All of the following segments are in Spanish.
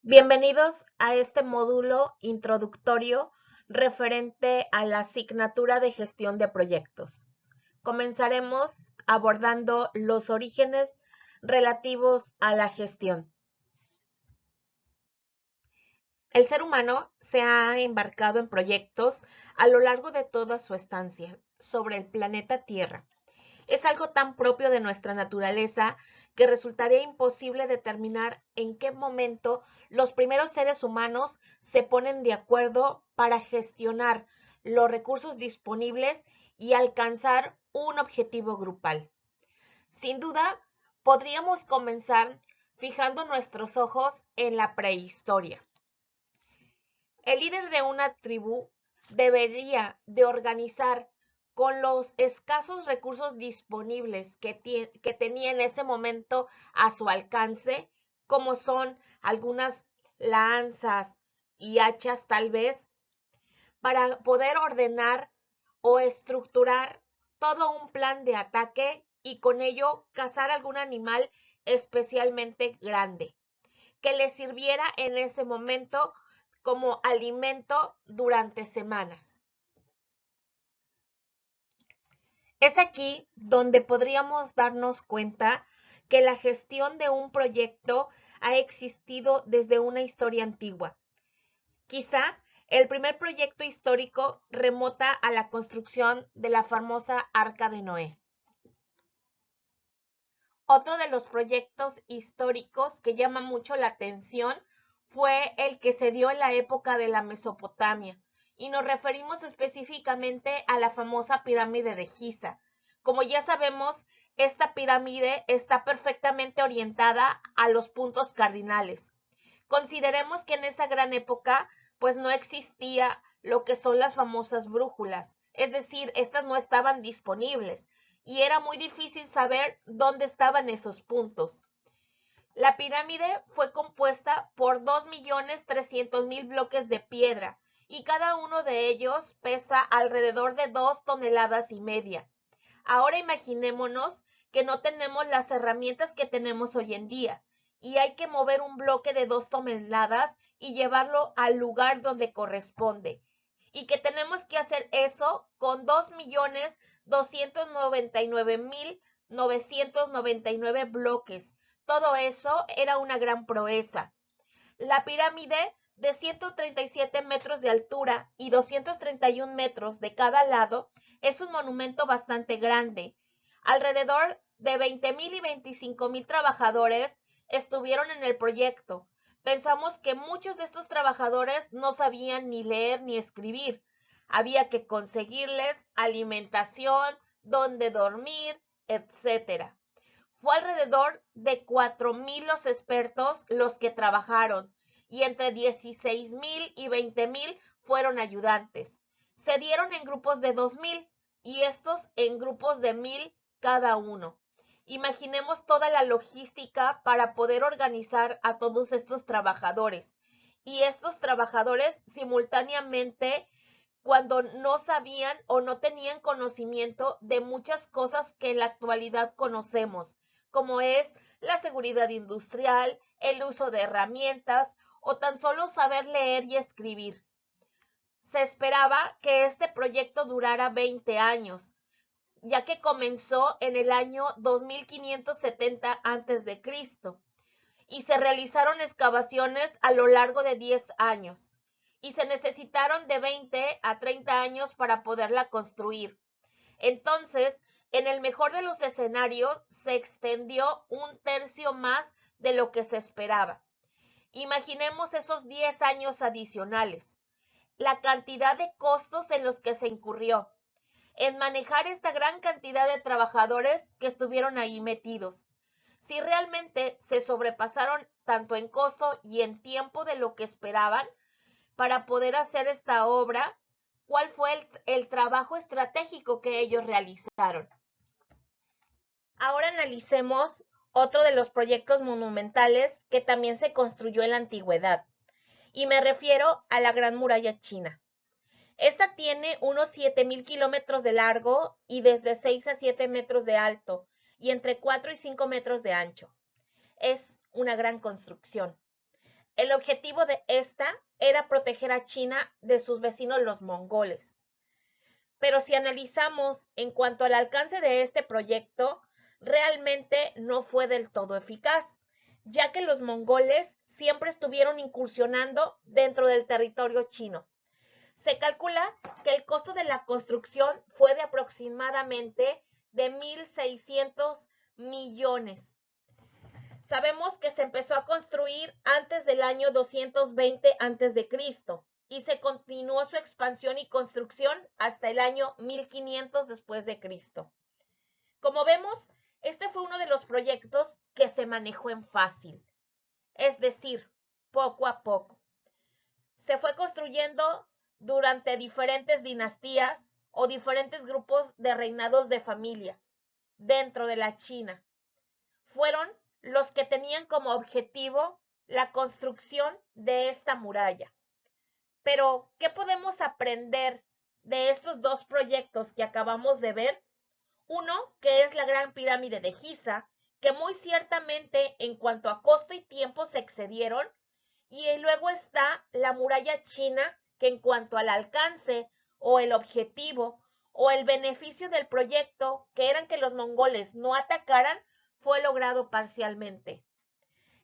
Bienvenidos a este módulo introductorio referente a la asignatura de gestión de proyectos. Comenzaremos abordando los orígenes relativos a la gestión. El ser humano se ha embarcado en proyectos a lo largo de toda su estancia sobre el planeta Tierra. Es algo tan propio de nuestra naturaleza que resultaría imposible determinar en qué momento los primeros seres humanos se ponen de acuerdo para gestionar los recursos disponibles y alcanzar un objetivo grupal. Sin duda, podríamos comenzar fijando nuestros ojos en la prehistoria. El líder de una tribu debería de organizar con los escasos recursos disponibles que tenía en ese momento a su alcance, como son algunas lanzas y hachas tal vez, para poder ordenar o estructurar todo un plan de ataque y con ello cazar algún animal especialmente grande que le sirviera en ese momento como alimento durante semanas. Es aquí donde podríamos darnos cuenta que la gestión de un proyecto ha existido desde una historia antigua. Quizá el primer proyecto histórico remota a la construcción de la famosa Arca de Noé. Otro de los proyectos históricos que llama mucho la atención fue el que se dio en la época de la Mesopotamia, y nos referimos específicamente a la famosa pirámide de Giza. Como ya sabemos, esta pirámide está perfectamente orientada a los puntos cardinales. Consideremos que en esa gran época, pues no existía lo que son las famosas brújulas, es decir, estas no estaban disponibles y era muy difícil saber dónde estaban esos puntos. La pirámide fue compuesta por 2.300.000 bloques de piedra y cada uno de ellos pesa alrededor de 2,5 toneladas. Ahora imaginémonos que no tenemos las herramientas que tenemos hoy en día y hay que mover un bloque de 2 toneladas y llevarlo al lugar donde corresponde. Y que tenemos que hacer eso con 2.299.999 bloques. Todo eso era una gran proeza. La pirámide de 137 metros de altura y 231 metros de cada lado es un monumento bastante grande. Alrededor de 20.000 y 25.000 trabajadores estuvieron en el proyecto. Pensamos que muchos de estos trabajadores no sabían ni leer ni escribir. Había que conseguirles alimentación, dónde dormir, etcétera. Fue alrededor de 4.000 los expertos los que trabajaron y entre 16.000 y 20.000 fueron ayudantes. Se dieron en grupos de 2.000 y estos en grupos de 1.000 cada uno. Imaginemos toda la logística para poder organizar a todos estos trabajadores. Y estos trabajadores simultáneamente cuando no sabían o no tenían conocimiento de muchas cosas que en la actualidad conocemos, como es la seguridad industrial, el uso de herramientas o tan solo saber leer y escribir. Se esperaba que este proyecto durara 20 años, ya que comenzó en el año 2570 a.C. y se realizaron excavaciones a lo largo de 10 años y se necesitaron de 20 a 30 años para poderla construir. Entonces, en el mejor de los escenarios, se extendió un tercio más de lo que se esperaba. Imaginemos esos 10 años adicionales, la cantidad de costos en los que se incurrió, en manejar esta gran cantidad de trabajadores que estuvieron ahí metidos. Si realmente se sobrepasaron tanto en costo y en tiempo de lo que esperaban para poder hacer esta obra, ¿cuál fue el trabajo estratégico que ellos realizaron? Ahora analicemos otro de los proyectos monumentales que también se construyó en la antigüedad, y me refiero a la Gran Muralla China. Esta tiene unos 7.000 kilómetros de largo y desde 6 a 7 metros de alto y entre 4 y 5 metros de ancho. Es una gran construcción. El objetivo de esta era proteger a China de sus vecinos los mongoles. Pero si analizamos en cuanto al alcance de este proyecto, realmente no fue del todo eficaz, ya que los mongoles siempre estuvieron incursionando dentro del territorio chino. Se calcula que el costo de la construcción fue de aproximadamente de 1.600 millones. Sabemos que se empezó a construir antes del año 220 a.C. y se continuó su expansión y construcción hasta el año 1500 después de Cristo. Como vemos, este fue uno de los proyectos que se manejó en fácil, es decir, poco a poco. Se fue construyendo durante diferentes dinastías o diferentes grupos de reinados de familia dentro de la China. Fueron los que tenían como objetivo la construcción de esta muralla. Pero, ¿qué podemos aprender de estos dos proyectos que acabamos de ver? Uno, que es la Gran Pirámide de Giza, que muy ciertamente en cuanto a costo y tiempo se excedieron, y luego está la muralla china, que en cuanto al alcance o el objetivo o el beneficio del proyecto, que eran que los mongoles no atacaran, fue logrado parcialmente.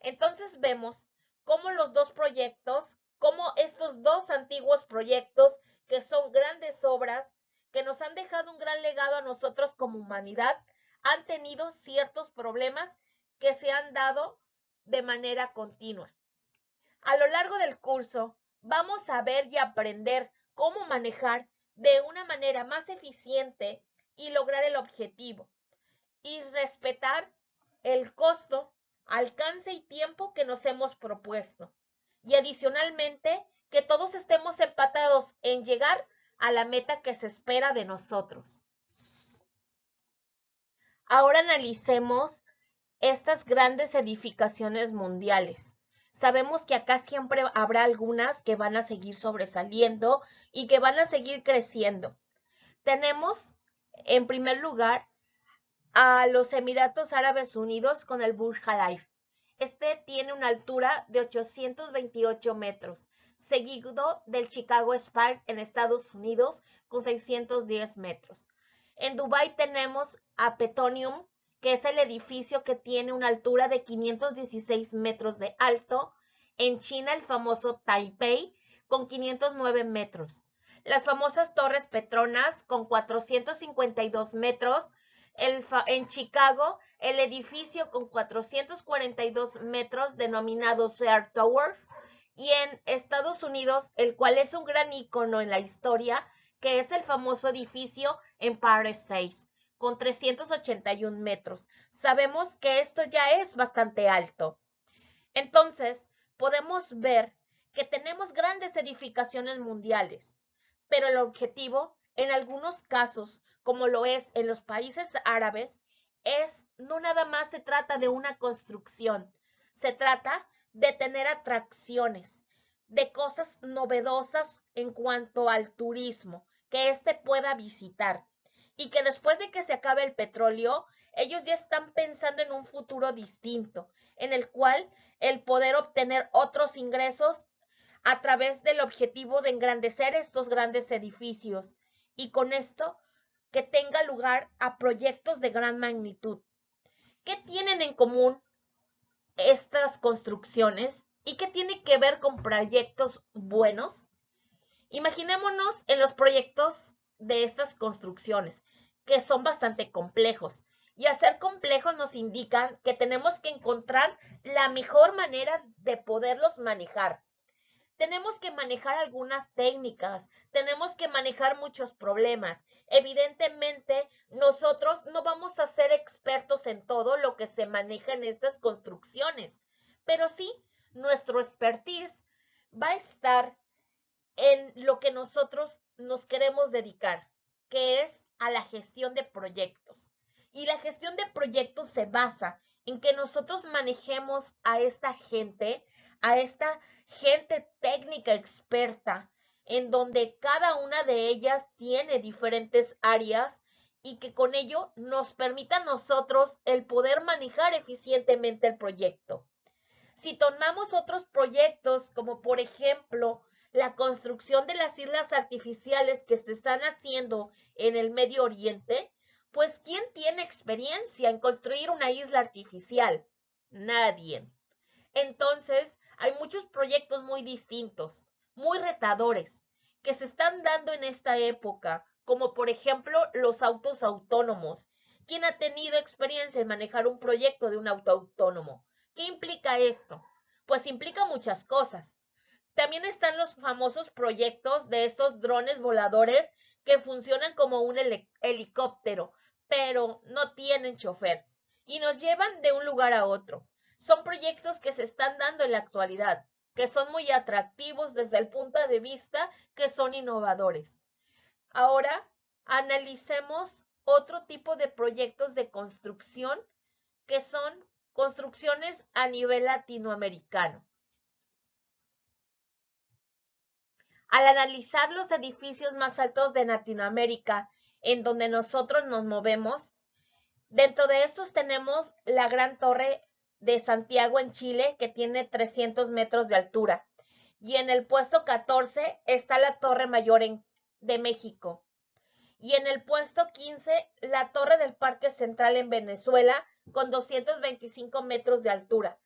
Entonces vemos cómo los dos proyectos, cómo estos dos antiguos proyectos, que son grandes obras, que nos han dejado un gran legado a nosotros como humanidad, han tenido ciertos problemas que se han dado de manera continua. A lo largo del curso vamos a ver y aprender cómo manejar de una manera más eficiente y lograr el objetivo y respetar el costo, alcance y tiempo que nos hemos propuesto. Y adicionalmente, que todos estemos empatados en llegar a la meta que se espera de nosotros. Ahora analicemos estas grandes edificaciones mundiales. Sabemos que acá siempre habrá algunas que van a seguir sobresaliendo y que van a seguir creciendo. Tenemos, en primer lugar, a los Emiratos Árabes Unidos con el Burj Khalifa. Este tiene una altura de 828 metros, seguido del Chicago Spark en Estados Unidos con 610 metros. En Dubái tenemos a Petonium, que es el edificio que tiene una altura de 516 metros de alto. En China, el famoso Taipei, con 509 metros. Las famosas Torres Petronas, con 452 metros. En Chicago, el edificio con 442 metros, denominado Sears Towers. Y en Estados Unidos, el cual es un gran ícono en la historia, que es el famoso edificio Empire State, con 381 metros. Sabemos que esto ya es bastante alto. Entonces, podemos ver que tenemos grandes edificaciones mundiales, pero el objetivo, en algunos casos, como lo es en los países árabes, no nada más se trata de una construcción, se trata de tener atracciones, de cosas novedosas en cuanto al turismo, que éste pueda visitar. Y que después de que se acabe el petróleo, ellos ya están pensando en un futuro distinto, en el cual el poder obtener otros ingresos a través del objetivo de engrandecer estos grandes edificios y con esto que tenga lugar a proyectos de gran magnitud. ¿Qué tienen en común estas construcciones y qué tiene que ver con proyectos buenos? Imaginémonos en los proyectos de estas construcciones, que son bastante complejos. Y al ser complejos nos indican que tenemos que encontrar la mejor manera de poderlos manejar. Tenemos que manejar algunas técnicas, tenemos que manejar muchos problemas. Evidentemente, nosotros no vamos a ser expertos en todo lo que se maneja en estas construcciones, pero sí, nuestro expertise va a estar en lo que nosotros nos queremos dedicar, que es a la gestión de proyectos. Y la gestión de proyectos se basa en que nosotros manejemos a esta gente técnica experta, en donde cada una de ellas tiene diferentes áreas y que con ello nos permita a nosotros el poder manejar eficientemente el proyecto. Si tomamos otros proyectos, como por ejemplo la construcción de las islas artificiales que se están haciendo en el Medio Oriente, pues ¿quién tiene experiencia en construir una isla artificial? Nadie. Entonces, hay muchos proyectos muy distintos, muy retadores, que se están dando en esta época, como por ejemplo los autos autónomos. ¿Quién ha tenido experiencia en manejar un proyecto de un auto autónomo? ¿Qué implica esto? Pues implica muchas cosas. También están los famosos proyectos de estos drones voladores que funcionan como un helicóptero, pero no tienen chofer y nos llevan de un lugar a otro. Son proyectos que se están dando en la actualidad, que son muy atractivos desde el punto de vista que son innovadores. Ahora analicemos otro tipo de proyectos de construcción que son construcciones a nivel latinoamericano. Al analizar los edificios más altos de Latinoamérica, en donde nosotros nos movemos, dentro de estos tenemos la Gran Torre de Santiago en Chile, que tiene 300 metros de altura. Y en el puesto 14 está la Torre Mayor de México. Y en el puesto 15, la Torre del Parque Central en Venezuela, con 225 metros de altura.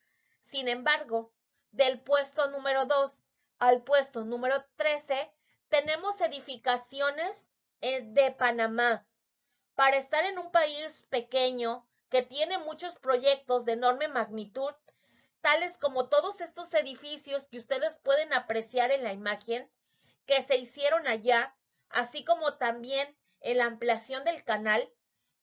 Sin embargo, del puesto número 2 al puesto número 13, tenemos edificaciones de Panamá. Para estar en un país pequeño que tiene muchos proyectos de enorme magnitud, tales como todos estos edificios que ustedes pueden apreciar en la imagen, que se hicieron allá, así como también en la ampliación del canal,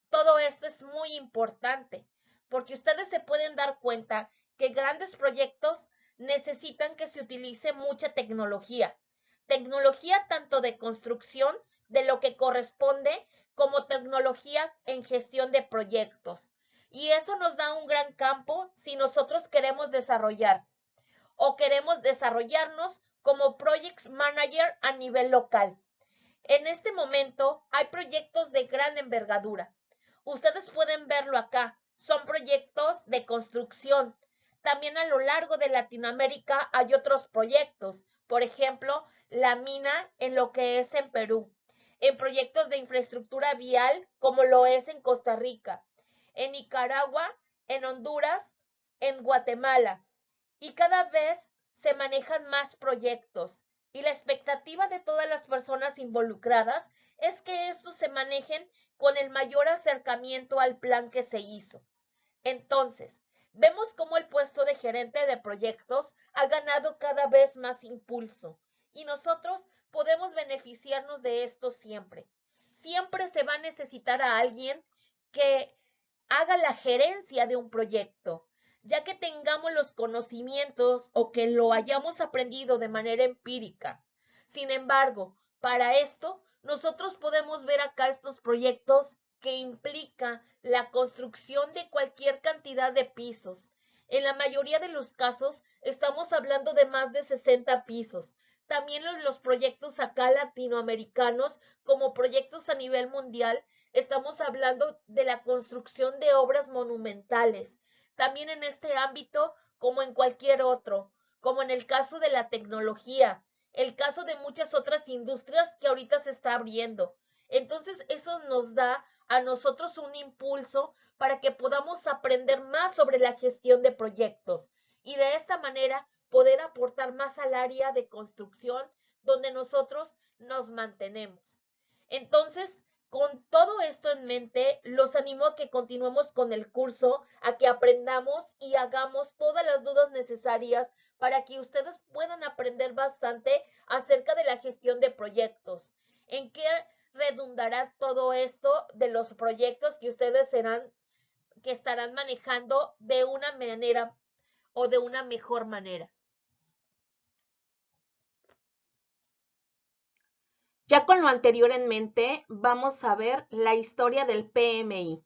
todo esto es muy importante, porque ustedes se pueden dar cuenta que grandes proyectos necesitan que se utilice mucha tecnología. Tecnología tanto de construcción, de lo que corresponde, como tecnología en gestión de proyectos. Y eso nos da un gran campo si nosotros queremos desarrollar o queremos desarrollarnos como Project Manager a nivel local. En este momento hay proyectos de gran envergadura. Ustedes pueden verlo acá. Son proyectos de construcción. También a lo largo de Latinoamérica hay otros proyectos. Por ejemplo, la mina en lo que es en Perú. En proyectos de infraestructura vial como lo es en Costa Rica. En Nicaragua, en Honduras, en Guatemala. Y cada vez se manejan más proyectos. Y la expectativa de todas las personas involucradas es que estos se manejen con el mayor acercamiento al plan que se hizo. Entonces, vemos cómo el puesto de gerente de proyectos ha ganado cada vez más impulso y nosotros podemos beneficiarnos de esto siempre. Siempre se va a necesitar a alguien que haga la gerencia de un proyecto, ya que tengamos los conocimientos o que lo hayamos aprendido de manera empírica. Sin embargo, para esto, nosotros podemos ver acá estos proyectos que implica la construcción de cualquier cantidad de pisos. En la mayoría de los casos, estamos hablando de más de 60 pisos. También los proyectos acá latinoamericanos, como proyectos a nivel mundial, estamos hablando de la construcción de obras monumentales. También en este ámbito, como en cualquier otro, como en el caso de la tecnología, el caso de muchas otras industrias que ahorita se está abriendo. Entonces, eso nos da a nosotros un impulso para que podamos aprender más sobre la gestión de proyectos y de esta manera poder aportar más al área de construcción donde nosotros nos mantenemos. Entonces, con todo esto en mente, los animo a que continuemos con el curso, a que aprendamos y hagamos todas las dudas necesarias para que ustedes puedan aprender bastante acerca de la gestión de proyectos. ¿En qué redundará todo esto de los proyectos que ustedes estarán manejando de una manera o de una mejor manera? Ya con lo anterior en mente, vamos a ver la historia del PMI.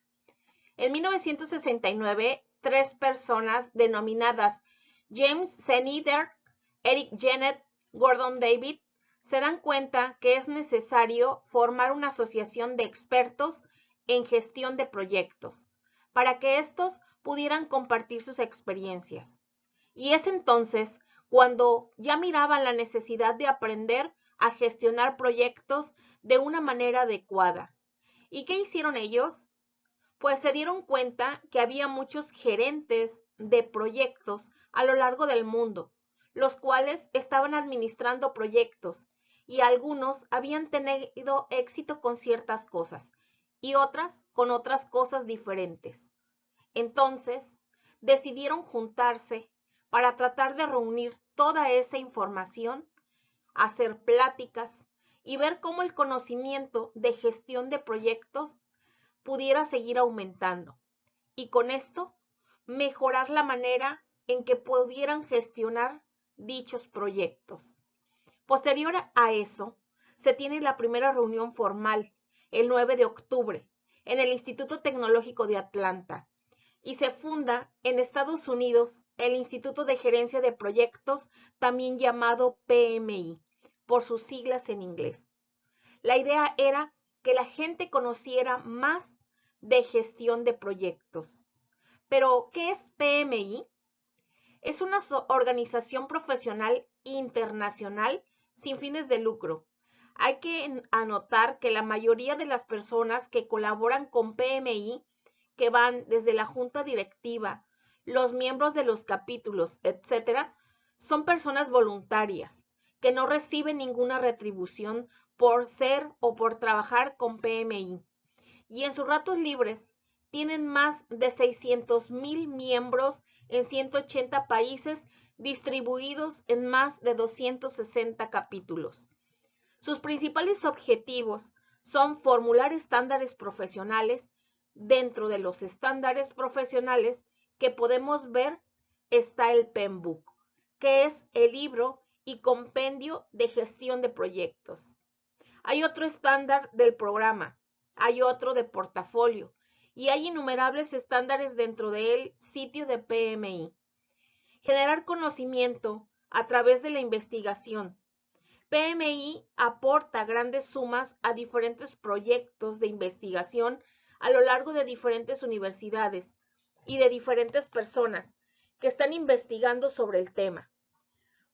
En 1969, 3 personas denominadas James Schneider, Eric Jennett, Gordon David, se dan cuenta que es necesario formar una asociación de expertos en gestión de proyectos para que estos pudieran compartir sus experiencias. Y es entonces cuando ya miraban la necesidad de aprender a gestionar proyectos de una manera adecuada. ¿Y qué hicieron ellos? Pues se dieron cuenta que había muchos gerentes de proyectos a lo largo del mundo, los cuales estaban administrando proyectos y algunos habían tenido éxito con ciertas cosas y otras con otras cosas diferentes. Entonces, decidieron juntarse para tratar de reunir toda esa información, hacer pláticas y ver cómo el conocimiento de gestión de proyectos pudiera seguir aumentando y con esto mejorar la manera en que pudieran gestionar dichos proyectos. Posterior a eso, se tiene la primera reunión formal el 9 de octubre en el Instituto Tecnológico de Atlanta y se funda en Estados Unidos el Instituto de Gerencia de Proyectos, también llamado PMI, por sus siglas en inglés. La idea era que la gente conociera más de gestión de proyectos. Pero, ¿qué es PMI? Es una organización profesional internacional sin fines de lucro. Hay que anotar que la mayoría de las personas que colaboran con PMI, que van desde la junta directiva, los miembros de los capítulos, etcétera, son personas voluntarias que no reciben ninguna retribución por ser o por trabajar con PMI. Y en sus ratos libres tienen más de 600,000 miembros en 180 países distribuidos en más de 260 capítulos. Sus principales objetivos son formular estándares profesionales. Dentro de los estándares profesionales que podemos ver está el PMBOK, que es el libro y compendio de gestión de proyectos. Hay otro estándar del programa, hay otro de portafolio y hay innumerables estándares dentro del sitio de PMI. Generar conocimiento a través de la investigación. PMI aporta grandes sumas a diferentes proyectos de investigación a lo largo de diferentes universidades y de diferentes personas que están investigando sobre el tema.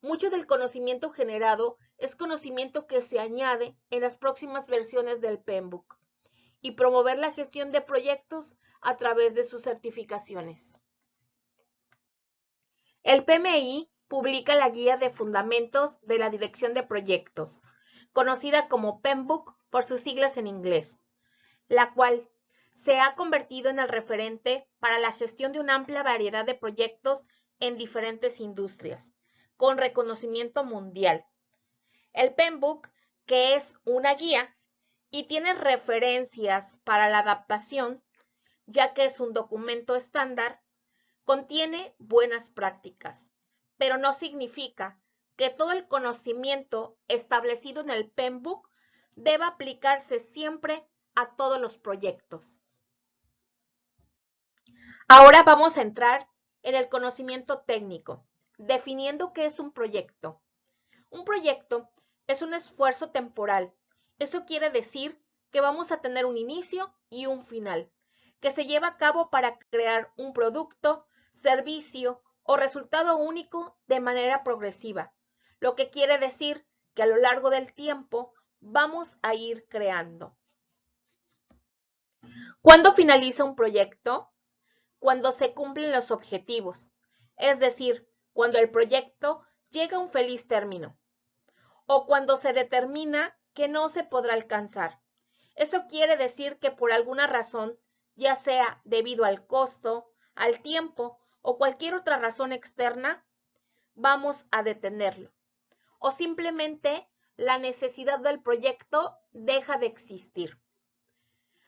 Mucho del conocimiento generado es conocimiento que se añade en las próximas versiones del PMBOK y promover la gestión de proyectos a través de sus certificaciones. El PMI publica la Guía de Fundamentos de la Dirección de Proyectos, conocida como PMBOK por sus siglas en inglés, la cual se ha convertido en el referente para la gestión de una amplia variedad de proyectos en diferentes industrias, con reconocimiento mundial. El PMBOK, que es una guía y tiene referencias para la adaptación, ya que es un documento estándar, contiene buenas prácticas, pero no significa que todo el conocimiento establecido en el PMBOK deba aplicarse siempre a todos los proyectos. Ahora vamos a entrar en el conocimiento técnico, definiendo qué es un proyecto. Un proyecto es un esfuerzo temporal. Eso quiere decir que vamos a tener un inicio y un final, que se lleva a cabo para crear un producto, servicio o resultado único de manera progresiva, lo que quiere decir que a lo largo del tiempo vamos a ir creando. ¿Cuándo finaliza un proyecto? Cuando se cumplen los objetivos, es decir, cuando el proyecto llega a un feliz término, o cuando se determina que no se podrá alcanzar. Eso quiere decir que por alguna razón, ya sea debido al costo, al tiempo o cualquier otra razón externa, vamos a detenerlo. O simplemente la necesidad del proyecto deja de existir.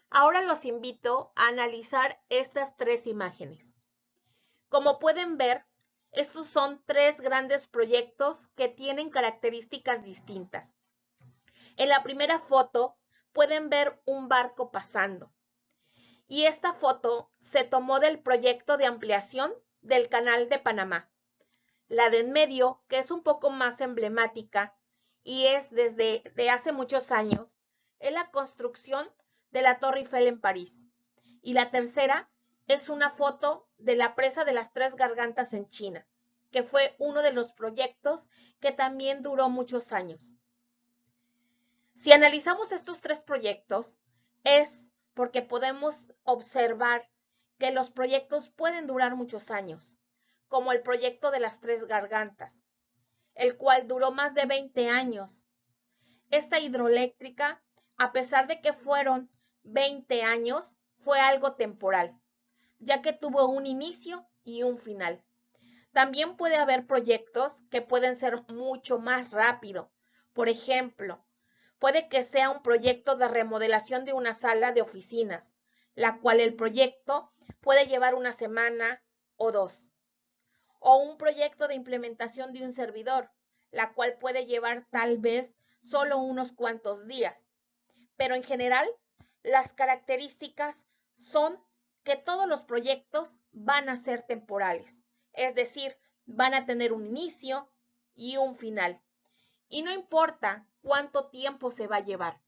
Ahora los invito a analizar estas tres imágenes. Como pueden ver, estos son tres grandes proyectos que tienen características distintas. En la primera foto pueden ver un barco pasando. Y esta foto se tomó del proyecto de ampliación del Canal de Panamá. La de en medio, que es un poco más emblemática y es desde hace muchos años, es la construcción de la Torre Eiffel en París. Y la tercera es una foto de la presa de las Tres Gargantas en China. que fue uno de los proyectos que también duró muchos años. Si analizamos estos tres proyectos, es porque podemos observar que los proyectos pueden durar muchos años, como el proyecto de las Tres Gargantas, el cual duró más de 20 años. Esta hidroeléctrica, a pesar de que fueron 20 años, fue algo temporal, ya que tuvo un inicio y un final. También puede haber proyectos que pueden ser mucho más rápido. Por ejemplo, puede que sea un proyecto de remodelación de una sala de oficinas, la cual el proyecto puede llevar una semana o dos. O un proyecto de implementación de un servidor, la cual puede llevar tal vez solo unos cuantos días. Pero en general, las características son que todos los proyectos van a ser temporales, es decir, van a tener un inicio y un final. Y no importa cuánto tiempo se va a llevar,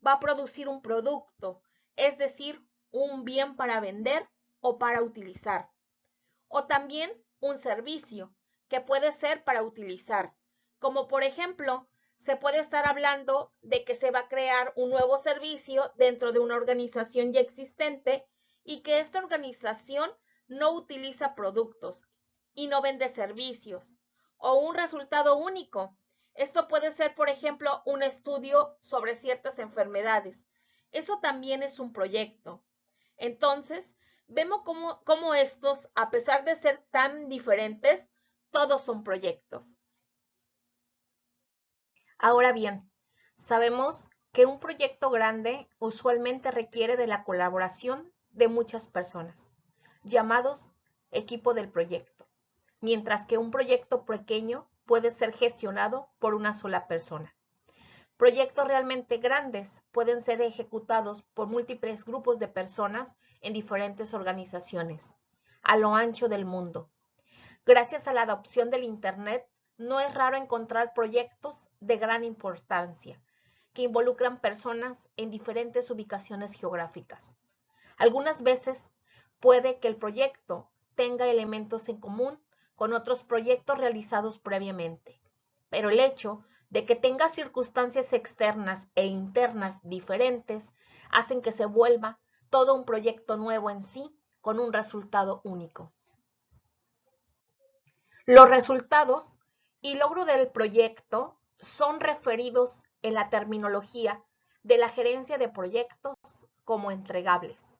va a producir un producto, es decir, un bien para vender o para utilizar. O también un servicio que puede ser para utilizar, como por ejemplo, se puede estar hablando de que se va a crear un nuevo servicio dentro de una organización ya existente y que esta organización no utiliza productos y no vende servicios, o un resultado único. Esto puede ser, por ejemplo, un estudio sobre ciertas enfermedades. Eso también es un proyecto. Entonces, vemos cómo estos, a pesar de ser tan diferentes, todos son proyectos. Ahora bien, sabemos que un proyecto grande usualmente requiere de la colaboración de muchas personas, llamados equipo del proyecto, mientras que un proyecto pequeño puede ser gestionado por una sola persona. Proyectos realmente grandes pueden ser ejecutados por múltiples grupos de personas en diferentes organizaciones, a lo ancho del mundo. Gracias a la adopción del Internet, no es raro encontrar proyectos de gran importancia que involucran personas en diferentes ubicaciones geográficas. Algunas veces puede que el proyecto tenga elementos en común con otros proyectos realizados previamente, pero el hecho de que tenga circunstancias externas e internas diferentes hacen que se vuelva todo un proyecto nuevo en sí con un resultado único. Los resultados y logro del proyecto son referidos en la terminología de la gerencia de proyectos como entregables.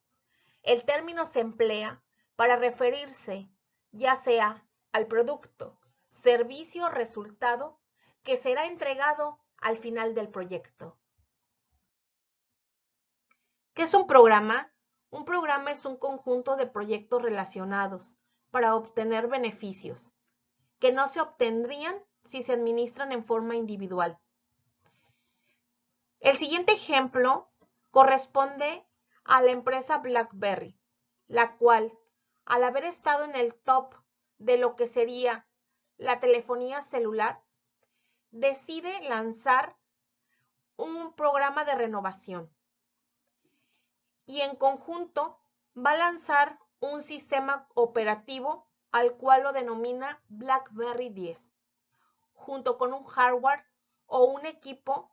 El término se emplea para referirse ya sea al producto, servicio o resultado que será entregado al final del proyecto. ¿Qué es un programa? Un programa es un conjunto de proyectos relacionados para obtener beneficios que no se obtendrían si se administran en forma individual. El siguiente ejemplo corresponde a la empresa BlackBerry, la cual, al haber estado en el top de lo que sería la telefonía celular, decide lanzar un programa de renovación y en conjunto va a lanzar un sistema operativo al cual lo denomina BlackBerry 10, junto con un hardware o un equipo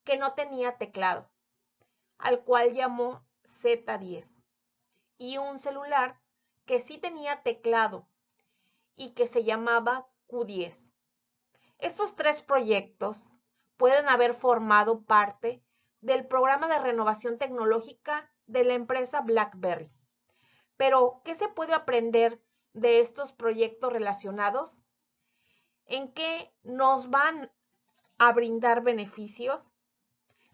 que no tenía teclado, al cual llamó Z10, y un celular que sí tenía teclado y que se llamaba Q10. Estos tres proyectos pueden haber formado parte del programa de renovación tecnológica de la empresa BlackBerry. Pero, ¿qué se puede aprender de estos proyectos relacionados? ¿En qué nos van a brindar beneficios?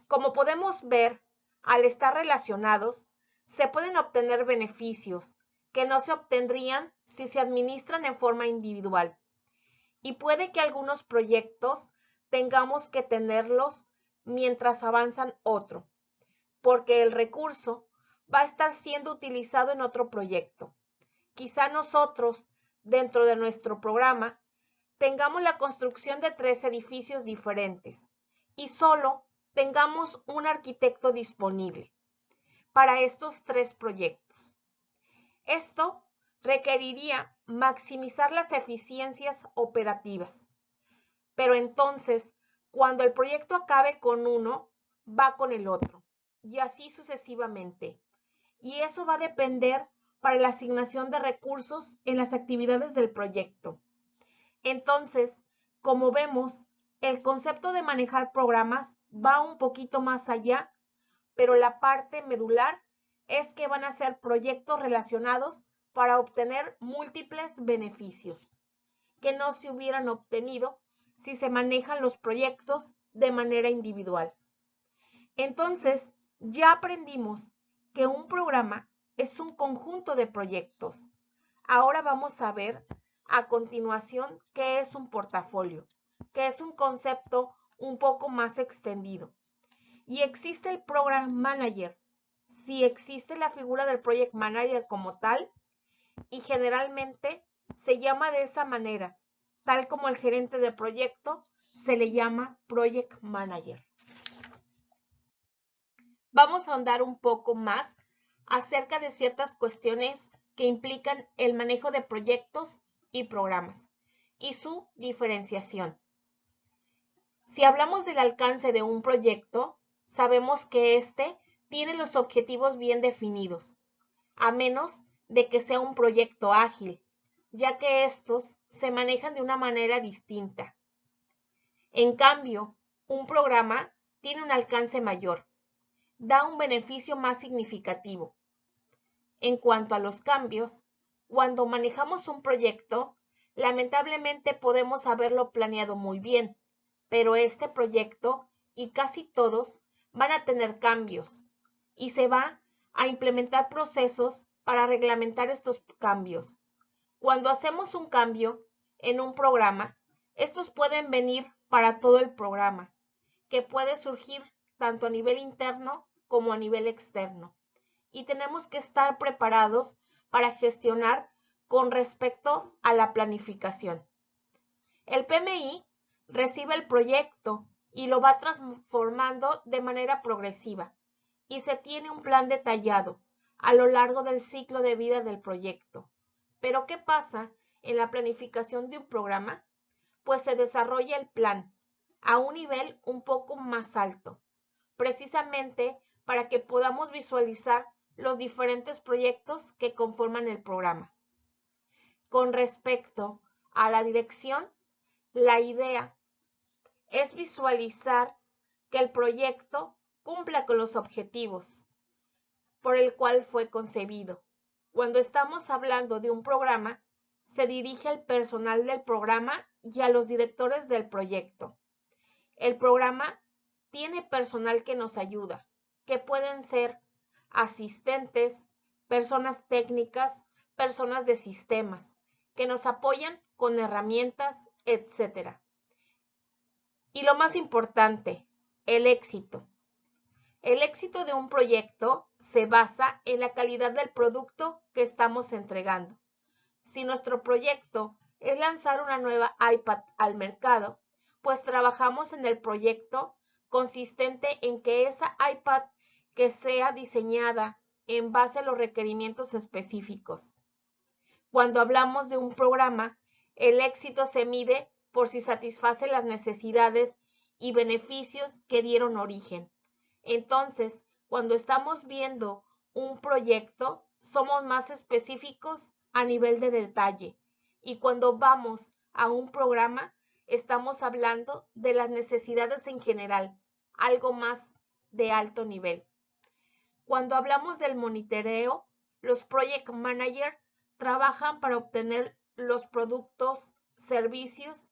Como podemos ver, al estar relacionados, se pueden obtener beneficios que no se obtendrían si se administran en forma individual. Y puede que algunos proyectos tengamos que tenerlos mientras avanzan otro, porque el recurso va a estar siendo utilizado en otro proyecto. Quizá nosotros, dentro de nuestro programa, tengamos la construcción de 3 edificios diferentes y solo tengamos un arquitecto disponible para estos 3 proyectos. Esto requeriría maximizar las eficiencias operativas. Pero entonces, cuando el proyecto acabe con uno, va con el otro, y así sucesivamente. Y eso va a depender para la asignación de recursos en las actividades del proyecto. Entonces, como vemos, el concepto de manejar programas va un poquito más allá, pero la parte medular es que van a ser proyectos relacionados para obtener múltiples beneficios que no se hubieran obtenido si se manejan los proyectos de manera individual. Entonces, ya aprendimos que un programa es un conjunto de proyectos. Ahora vamos a ver a continuación qué es un portafolio, que es un concepto un poco más extendido. Y existe el Program Manager. Sí existe la figura del Project Manager como tal, y generalmente se llama de esa manera, tal como el gerente de proyecto se le llama Project Manager. Vamos a ahondar un poco más acerca de ciertas cuestiones que implican el manejo de proyectos y programas y su diferenciación. Si hablamos del alcance de un proyecto, sabemos que éste tiene los objetivos bien definidos, a menos de que sea un proyecto ágil, ya que estos se manejan de una manera distinta. En cambio, un programa tiene un alcance mayor, da un beneficio más significativo. En cuanto a los cambios, cuando manejamos un proyecto, lamentablemente podemos haberlo planeado muy bien, pero este proyecto y casi todos van a tener cambios y se va a implementar procesos para reglamentar estos cambios. Cuando hacemos un cambio en un programa, estos pueden venir para todo el programa, que puede surgir tanto a nivel interno como a nivel externo. Y tenemos que estar preparados para gestionar con respecto a la planificación. El PMI recibe el proyecto y lo va transformando de manera progresiva y se tiene un plan detallado a lo largo del ciclo de vida del proyecto. Pero ¿qué pasa en la planificación de un programa? Pues se desarrolla el plan a un nivel un poco más alto, precisamente para que podamos visualizar los diferentes proyectos que conforman el programa. Con respecto a la dirección, la idea es visualizar que el proyecto cumpla con los objetivos por el cual fue concebido. Cuando estamos hablando de un programa, se dirige al personal del programa y a los directores del proyecto. El programa tiene personal que nos ayuda, que pueden ser asistentes, personas técnicas, personas de sistemas, que nos apoyan con herramientas, etc. Y lo más importante, el éxito. El éxito de un proyecto se basa en la calidad del producto que estamos entregando. Si nuestro proyecto es lanzar una nueva iPad al mercado, pues trabajamos en el proyecto consistente en que esa iPad que sea diseñada en base a los requerimientos específicos. Cuando hablamos de un programa, el éxito se mide por si satisface las necesidades y beneficios que dieron origen. Entonces, cuando estamos viendo un proyecto, somos más específicos a nivel de detalle. Y cuando vamos a un programa, estamos hablando de las necesidades en general, algo más de alto nivel. Cuando hablamos del monitoreo, los project managers trabajan para obtener los productos, servicios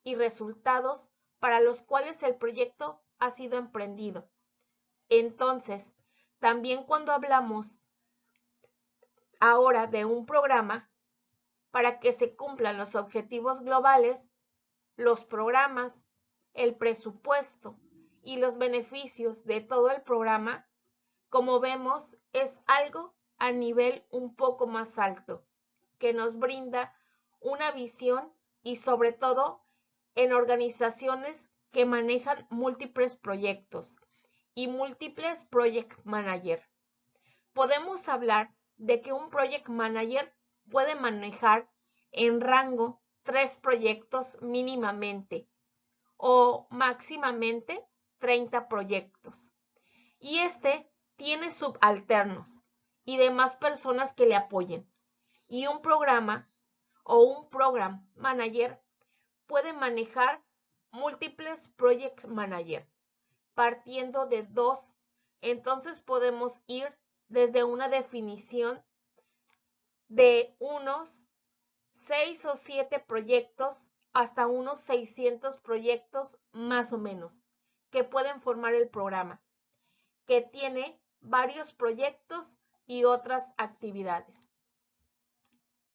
y resultados para los cuales el proyecto ha sido emprendido. Entonces, también cuando hablamos ahora de un programa, para que se cumplan los objetivos globales, los programas, el presupuesto y los beneficios de todo el programa, como vemos, es algo a nivel un poco más alto, que nos brinda una visión y sobre todo en organizaciones que manejan múltiples proyectos y múltiples project manager. Podemos hablar de que un project manager puede manejar en rango 3 proyectos mínimamente o máximamente 30 proyectos. Y tiene subalternos y demás personas que le apoyen. Y un programa o un program manager puede manejar múltiples project manager partiendo de 2. Entonces podemos ir desde una definición de unos 6 o 7 proyectos hasta unos 600 proyectos más o menos que pueden formar el programa, que tiene varios proyectos y otras actividades.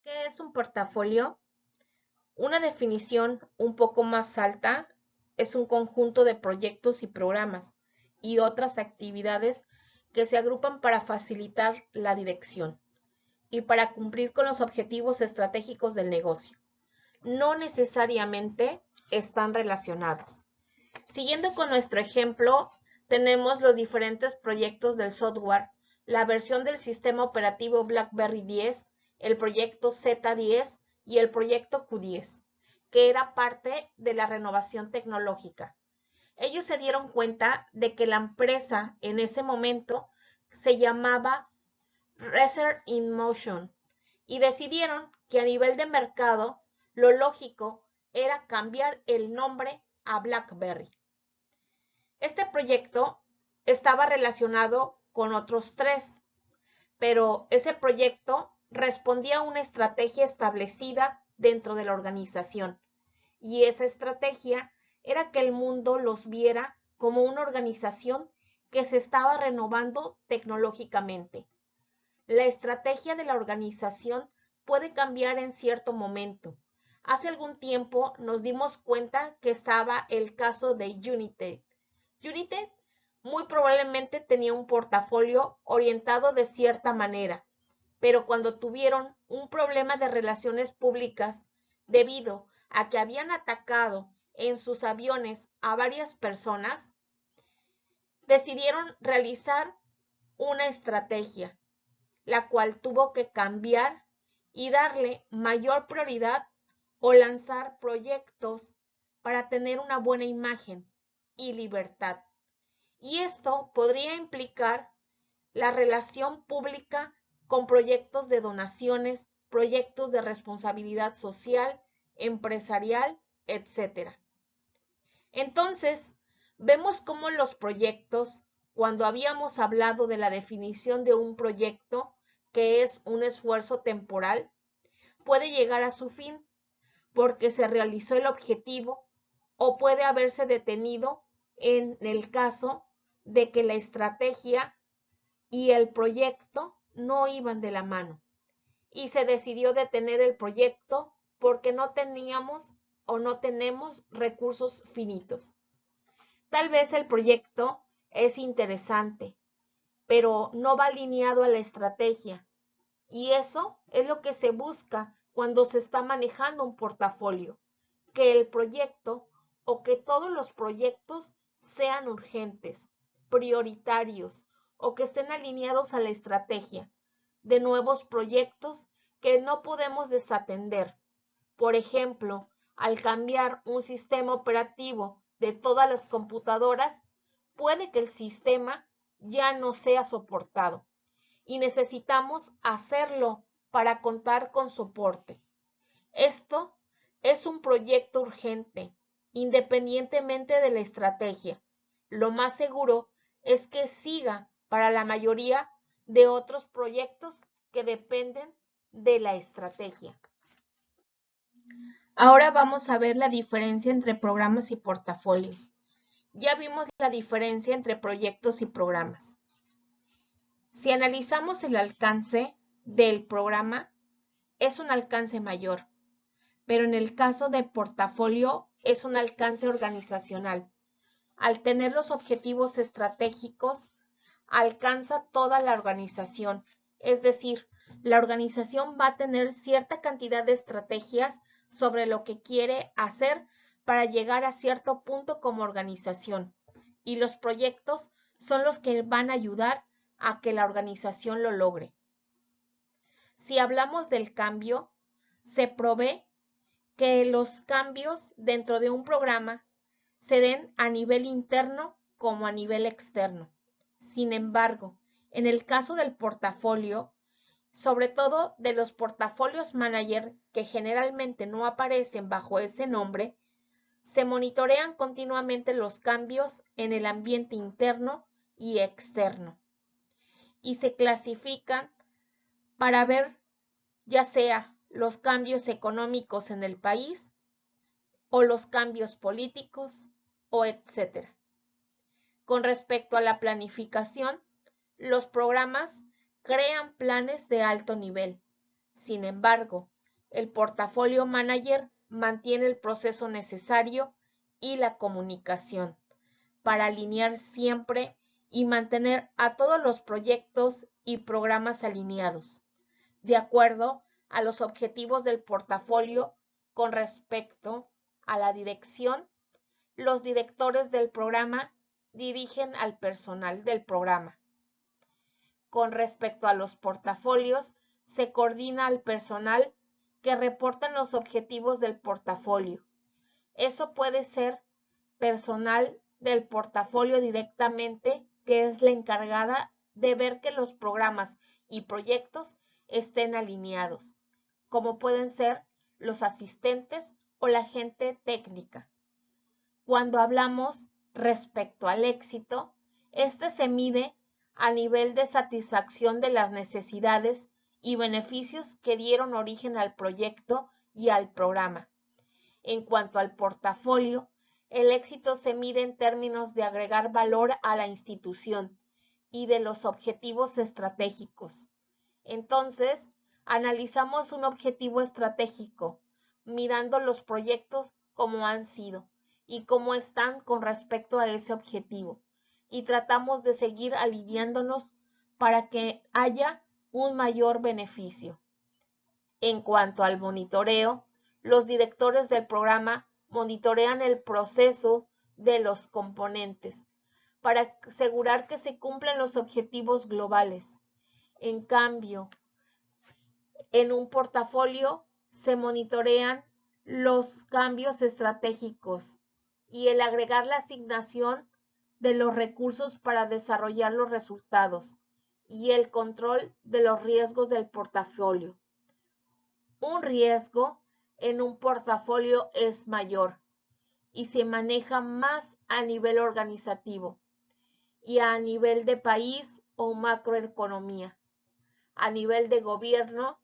¿Qué es un portafolio? Una definición un poco más alta es un conjunto de proyectos y programas y otras actividades que se agrupan para facilitar la dirección y para cumplir con los objetivos estratégicos del negocio. No necesariamente están relacionados. Siguiendo con nuestro ejemplo, tenemos los diferentes proyectos del software, la versión del sistema operativo BlackBerry 10, el proyecto Z10 y el proyecto Q10, que era parte de la renovación tecnológica. Ellos se dieron cuenta de que la empresa en ese momento se llamaba Racer in Motion y decidieron que a nivel de mercado lo lógico era cambiar el nombre a BlackBerry. Este proyecto estaba relacionado con otros 3, pero ese proyecto respondía a una estrategia establecida dentro de la organización, y esa estrategia era que el mundo los viera como una organización que se estaba renovando tecnológicamente. La estrategia de la organización puede cambiar en cierto momento. Hace algún tiempo nos dimos cuenta que estaba el caso de United. United muy probablemente tenía un portafolio orientado de cierta manera, pero cuando tuvieron un problema de relaciones públicas debido a que habían atacado en sus aviones a varias personas, decidieron realizar una estrategia, la cual tuvo que cambiar y darle mayor prioridad o lanzar proyectos para tener una buena imagen y libertad. Y esto podría implicar la relación pública con proyectos de donaciones, proyectos de responsabilidad social, empresarial, etc. Entonces, vemos cómo los proyectos, cuando habíamos hablado de la definición de un proyecto, que es un esfuerzo temporal, puede llegar a su fin porque se realizó el objetivo o puede haberse detenido en el caso de que la estrategia y el proyecto no iban de la mano y se decidió detener el proyecto porque no teníamos o no tenemos recursos finitos. Tal vez el proyecto es interesante, pero no va alineado a la estrategia, y eso es lo que se busca cuando se está manejando un portafolio, que el proyecto o que todos los proyectos sean urgentes, prioritarios o que estén alineados a la estrategia de nuevos proyectos que no podemos desatender. Por ejemplo, al cambiar un sistema operativo de todas las computadoras, puede que el sistema ya no sea soportado y necesitamos hacerlo para contar con soporte. Esto es un proyecto urgente, independientemente de la estrategia. Lo más seguro es que siga para la mayoría de otros proyectos que dependen de la estrategia. Ahora vamos a ver la diferencia entre programas y portafolios. Ya vimos la diferencia entre proyectos y programas. Si analizamos el alcance del programa, es un alcance mayor, pero en el caso de portafolio es un alcance organizacional. Al tener los objetivos estratégicos, alcanza toda la organización, es decir, la organización va a tener cierta cantidad de estrategias sobre lo que quiere hacer para llegar a cierto punto como organización, y los proyectos son los que van a ayudar a que la organización lo logre. Si hablamos del cambio, se provee que los cambios dentro de un programa se den a nivel interno como a nivel externo. Sin embargo, en el caso del portafolio, sobre todo de los portafolios manager que generalmente no aparecen bajo ese nombre, se monitorean continuamente los cambios en el ambiente interno y externo y se clasifican para ver ya sea los cambios económicos en el país o los cambios políticos o etcétera. Con respecto a la planificación, los programas crean planes de alto nivel. Sin embargo, el portafolio manager mantiene el proceso necesario y la comunicación para alinear siempre y mantener a todos los proyectos y programas alineados, de acuerdo a los objetivos del portafolio con respecto a la dirección. Los directores del programa dirigen al personal del programa. Con respecto a los portafolios, se coordina al personal que reportan los objetivos del portafolio. Eso puede ser personal del portafolio directamente, que es la encargada de ver que los programas y proyectos estén alineados, como pueden ser los asistentes o la gente técnica. Cuando hablamos respecto al éxito, este se mide a nivel de satisfacción de las necesidades y beneficios que dieron origen al proyecto y al programa. En cuanto al portafolio, el éxito se mide en términos de agregar valor a la institución y de los objetivos estratégicos. Entonces, analizamos un objetivo estratégico, mirando los proyectos como han sido y cómo están con respecto a ese objetivo, y tratamos de seguir alineándonos para que haya un mayor beneficio. En cuanto al monitoreo, los directores del programa monitorean el proceso de los componentes para asegurar que se cumplen los objetivos globales. En cambio, en un portafolio se monitorean los cambios estratégicos y el agregar la asignación de los recursos para desarrollar los resultados y el control de los riesgos del portafolio. Un riesgo en un portafolio es mayor y se maneja más a nivel organizativo y a nivel de país o macroeconomía, a nivel de gobierno,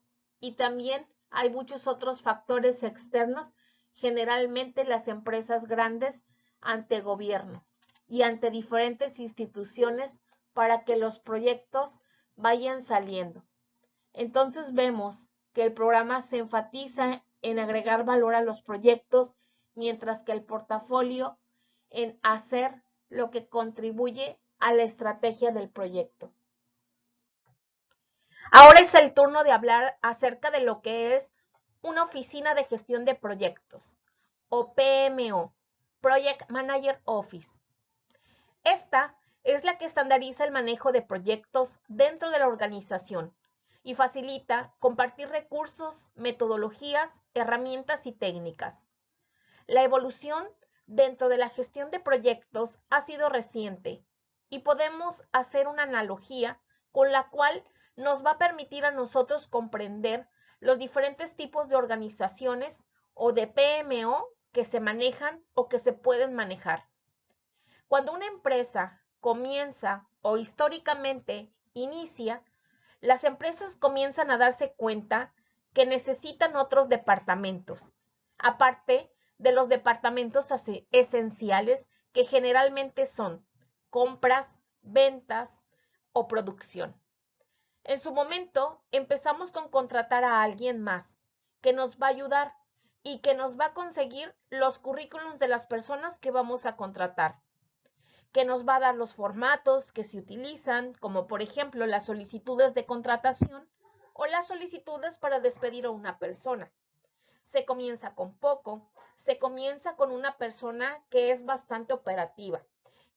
y también hay muchos otros factores externos, generalmente las empresas grandes ante gobierno y ante diferentes instituciones para que los proyectos vayan saliendo. Entonces vemos que el programa se enfatiza en agregar valor a los proyectos, mientras que el portafolio en hacer lo que contribuye a la estrategia del proyecto. Ahora es el turno de hablar acerca de lo que es una oficina de gestión de proyectos, o PMO, Project Manager Office. Esta es la que estandariza el manejo de proyectos dentro de la organización y facilita compartir recursos, metodologías, herramientas y técnicas. La evolución dentro de la gestión de proyectos ha sido reciente y podemos hacer una analogía con la cual nos va a permitir a nosotros comprender los diferentes tipos de organizaciones o de PMO que se manejan o que se pueden manejar. Cuando una empresa comienza o históricamente inicia, las empresas comienzan a darse cuenta que necesitan otros departamentos, aparte de los departamentos esenciales que generalmente son compras, ventas o producción. En su momento, empezamos con contratar a alguien más que nos va a ayudar y que nos va a conseguir los currículums de las personas que vamos a contratar, que nos va a dar los formatos que se utilizan, como por ejemplo las solicitudes de contratación o las solicitudes para despedir a una persona. Se comienza con poco, se comienza con una persona que es bastante operativa,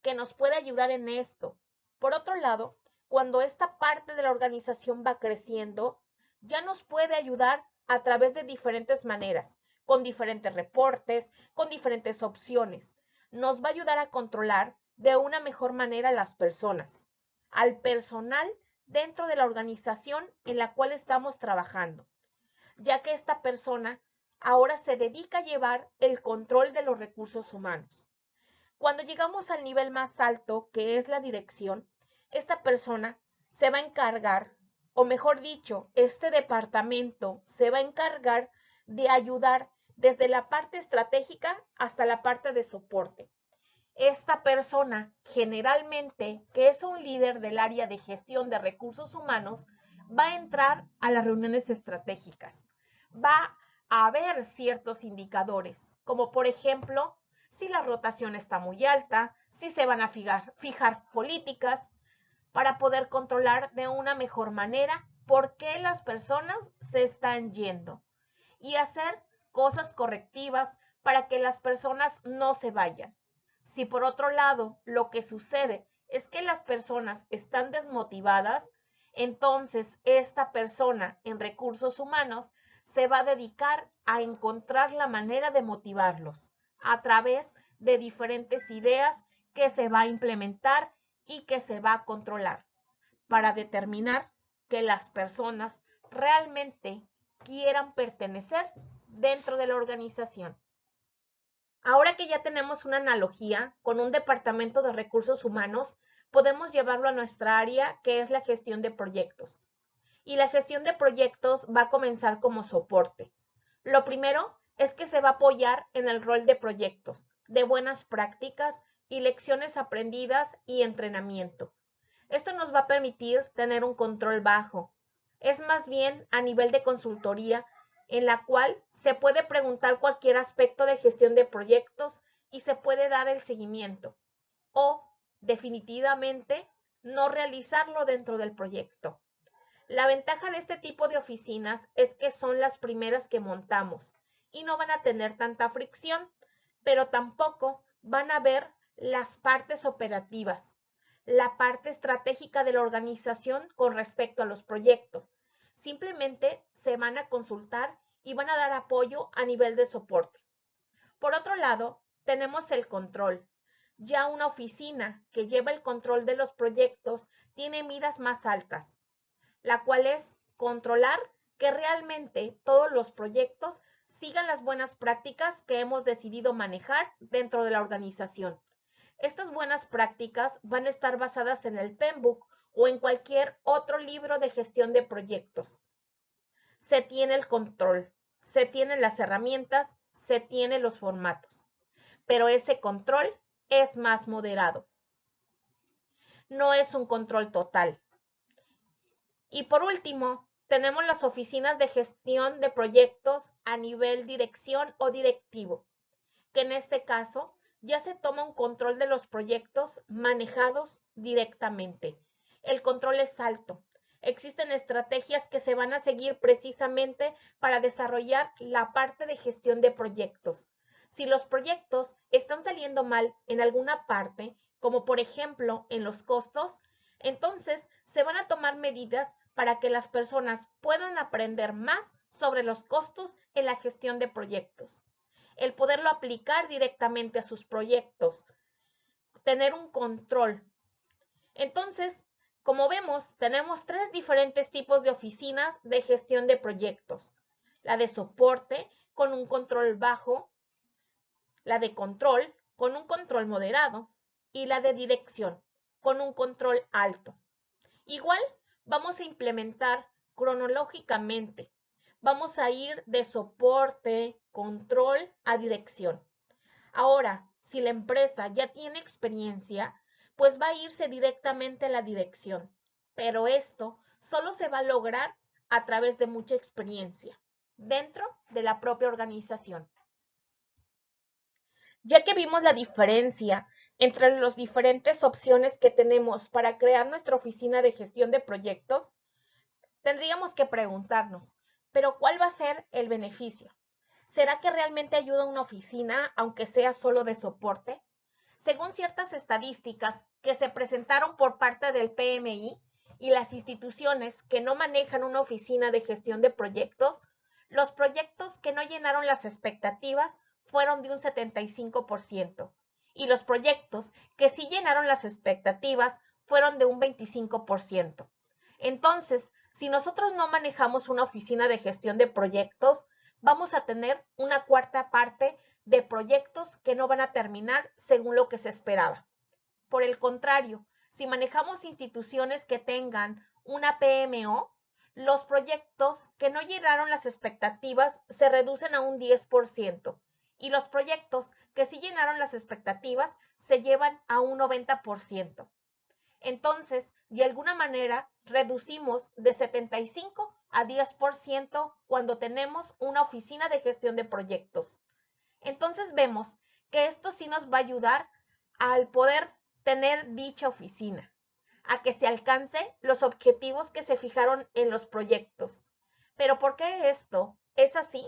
que nos puede ayudar en esto. Por otro lado, cuando esta parte de la organización va creciendo, ya nos puede ayudar a través de diferentes maneras, con diferentes reportes, con diferentes opciones. Nos va a ayudar a controlar de una mejor manera a las personas, al personal dentro de la organización en la cual estamos trabajando, ya que esta persona ahora se dedica a llevar el control de los recursos humanos. Cuando llegamos al nivel más alto, que es la dirección, esta persona se va a encargar, o mejor dicho, este departamento se va a encargar de ayudar desde la parte estratégica hasta la parte de soporte. Esta persona, generalmente, que es un líder del área de gestión de recursos humanos, va a entrar a las reuniones estratégicas. Va a ver ciertos indicadores, como por ejemplo, si la rotación está muy alta, si se van a fijar políticas para poder controlar de una mejor manera por qué las personas se están yendo y hacer cosas correctivas para que las personas no se vayan. Si por otro lado lo que sucede es que las personas están desmotivadas, entonces esta persona en recursos humanos se va a dedicar a encontrar la manera de motivarlos a través de diferentes ideas que se va a implementar y que se va a controlar para determinar que las personas realmente quieran pertenecer dentro de la organización. Ahora que ya tenemos una analogía con un departamento de recursos humanos, podemos llevarlo a nuestra área, que es la gestión de proyectos. Y la gestión de proyectos va a comenzar como soporte. Lo primero es que se va a apoyar en el rol de proyectos, de buenas prácticas y lecciones aprendidas y entrenamiento. Esto nos va a permitir tener un control bajo. Es más bien a nivel de consultoría en la cual se puede preguntar cualquier aspecto de gestión de proyectos y se puede dar el seguimiento o definitivamente no realizarlo dentro del proyecto. La ventaja de este tipo de oficinas es que son las primeras que montamos y no van a tener tanta fricción, pero tampoco van a ver las partes operativas, la parte estratégica de la organización con respecto a los proyectos. Simplemente se van a consultar y van a dar apoyo a nivel de soporte. Por otro lado, tenemos el control. Ya una oficina que lleva el control de los proyectos tiene miras más altas, la cual es controlar que realmente todos los proyectos sigan las buenas prácticas que hemos decidido manejar dentro de la organización. Estas buenas prácticas van a estar basadas en el PMBOK o en cualquier otro libro de gestión de proyectos. Se tiene el control, se tienen las herramientas, se tienen los formatos, pero ese control es más moderado. No es un control total. Y por último, tenemos las oficinas de gestión de proyectos a nivel dirección o directivo, que en este caso ya se toma un control de los proyectos manejados directamente. El control es alto. Existen estrategias que se van a seguir precisamente para desarrollar la parte de gestión de proyectos. Si los proyectos están saliendo mal en alguna parte, como por ejemplo en los costos, entonces se van a tomar medidas para que las personas puedan aprender más sobre los costos en la gestión de proyectos. El poderlo aplicar directamente a sus proyectos, tener un control. Entonces, como vemos, tenemos tres diferentes tipos de oficinas de gestión de proyectos. La de soporte con un control bajo, la de control con un control moderado y la de dirección con un control alto. Igual vamos a implementar cronológicamente. Vamos a ir de soporte, control a dirección. Ahora, si la empresa ya tiene experiencia, pues va a irse directamente a la dirección. Pero esto solo se va a lograr a través de mucha experiencia dentro de la propia organización. Ya que vimos la diferencia entre las diferentes opciones que tenemos para crear nuestra oficina de gestión de proyectos, tendríamos que preguntarnos, ¿pero cuál va a ser el beneficio? ¿Será que realmente ayuda a una oficina, aunque sea solo de soporte? Según ciertas estadísticas que se presentaron por parte del PMI, y las instituciones que no manejan una oficina de gestión de proyectos, los proyectos que no llenaron las expectativas fueron de un 75% y los proyectos que sí llenaron las expectativas fueron de un 25%. Entonces, si nosotros no manejamos una oficina de gestión de proyectos, vamos a tener una cuarta parte de proyectos que no van a terminar según lo que se esperaba. Por el contrario, si manejamos instituciones que tengan una PMO, los proyectos que no llenaron las expectativas se reducen a un 10% y los proyectos que sí llenaron las expectativas se llevan a un 90%. Entonces, de alguna manera, reducimos de 75 a 10% cuando tenemos una oficina de gestión de proyectos. Entonces vemos que esto sí nos va a ayudar al poder tener dicha oficina, a que se alcance los objetivos que se fijaron en los proyectos. ¿Pero por qué esto es así?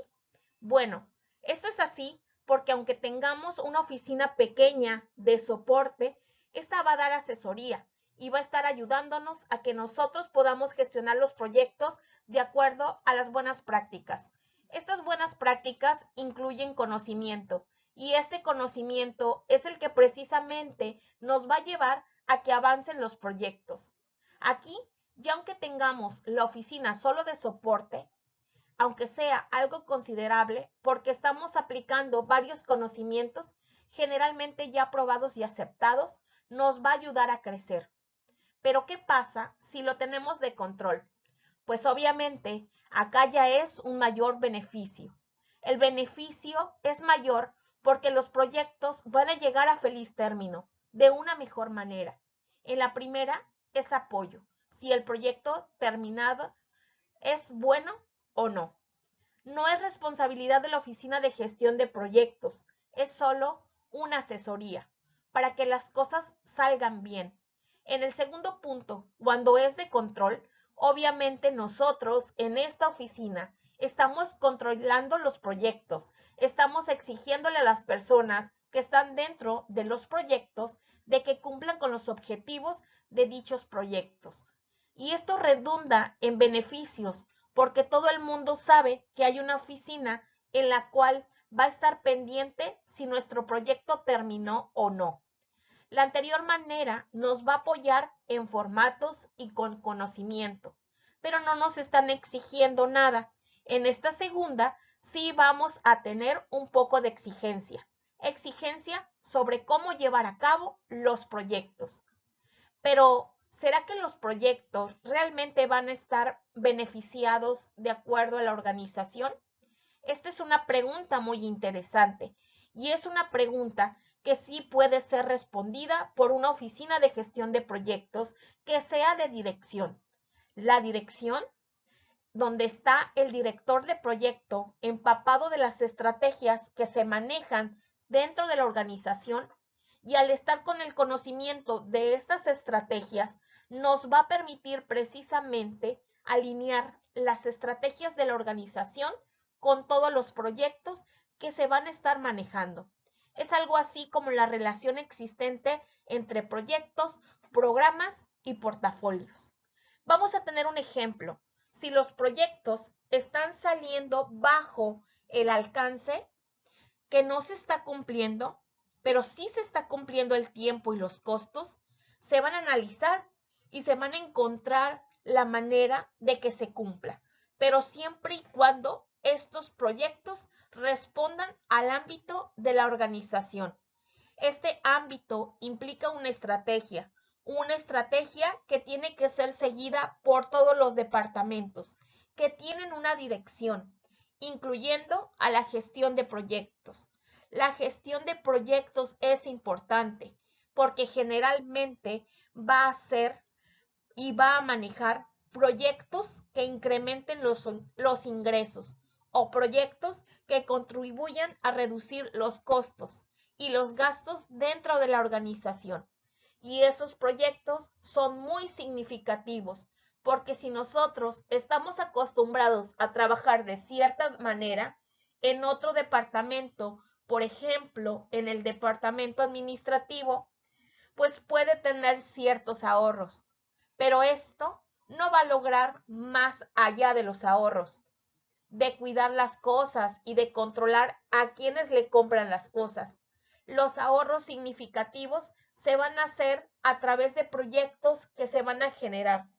Bueno, esto es así porque aunque tengamos una oficina pequeña de soporte, esta va a dar asesoría y va a estar ayudándonos a que nosotros podamos gestionar los proyectos de acuerdo a las buenas prácticas. Estas buenas prácticas incluyen conocimiento y este conocimiento es el que precisamente nos va a llevar a que avancen los proyectos. Aquí, ya aunque tengamos la oficina solo de soporte, aunque sea algo considerable, porque estamos aplicando varios conocimientos generalmente ya probados y aceptados, nos va a ayudar a crecer. Pero ¿qué pasa si lo tenemos de control? Pues obviamente acá ya es un mayor beneficio. El beneficio es mayor porque los proyectos van a llegar a feliz término de una mejor manera. En la primera es apoyo, si el proyecto terminado es bueno o no. No es responsabilidad de la Oficina de Gestión de Proyectos, es solo una asesoría para que las cosas salgan bien. En el segundo punto, cuando es de control, obviamente nosotros en esta oficina estamos controlando los proyectos, estamos exigiéndole a las personas que están dentro de los proyectos de que cumplan con los objetivos de dichos proyectos. Y esto redunda en beneficios porque todo el mundo sabe que hay una oficina en la cual va a estar pendiente si nuestro proyecto terminó o no. La anterior manera nos va a apoyar en formatos y con conocimiento, pero no nos están exigiendo nada. En esta segunda sí vamos a tener un poco de exigencia sobre cómo llevar a cabo los proyectos. Pero ¿será que los proyectos realmente van a estar beneficiados de acuerdo a la organización? Esta es una pregunta muy interesante y es una pregunta que sí puede ser respondida por una oficina de gestión de proyectos que sea de dirección. La dirección, donde está el director de proyecto empapado de las estrategias que se manejan dentro de la organización, y al estar con el conocimiento de estas estrategias, nos va a permitir precisamente alinear las estrategias de la organización con todos los proyectos que se van a estar manejando. Es algo así como la relación existente entre proyectos, programas y portafolios. Vamos a tener un ejemplo. Si los proyectos están saliendo bajo el alcance que no se está cumpliendo, pero sí se está cumpliendo el tiempo y los costos, se van a analizar y se van a encontrar la manera de que se cumpla, pero siempre y cuando estos proyectos respondan al ámbito de la organización. Este ámbito implica una estrategia que tiene que ser seguida por todos los departamentos, que tienen una dirección, incluyendo a la gestión de proyectos. La gestión de proyectos es importante porque generalmente va a ser y va a manejar proyectos que incrementen los ingresos o proyectos que contribuyan a reducir los costos y los gastos dentro de la organización. Y esos proyectos son muy significativos porque si nosotros estamos acostumbrados a trabajar de cierta manera en otro departamento, por ejemplo, en el departamento administrativo, pues puede tener ciertos ahorros. Pero esto no va a lograr más allá de los ahorros, de cuidar las cosas y de controlar a quienes le compran las cosas. Los ahorros significativos se van a hacer a través de proyectos que se van a generar,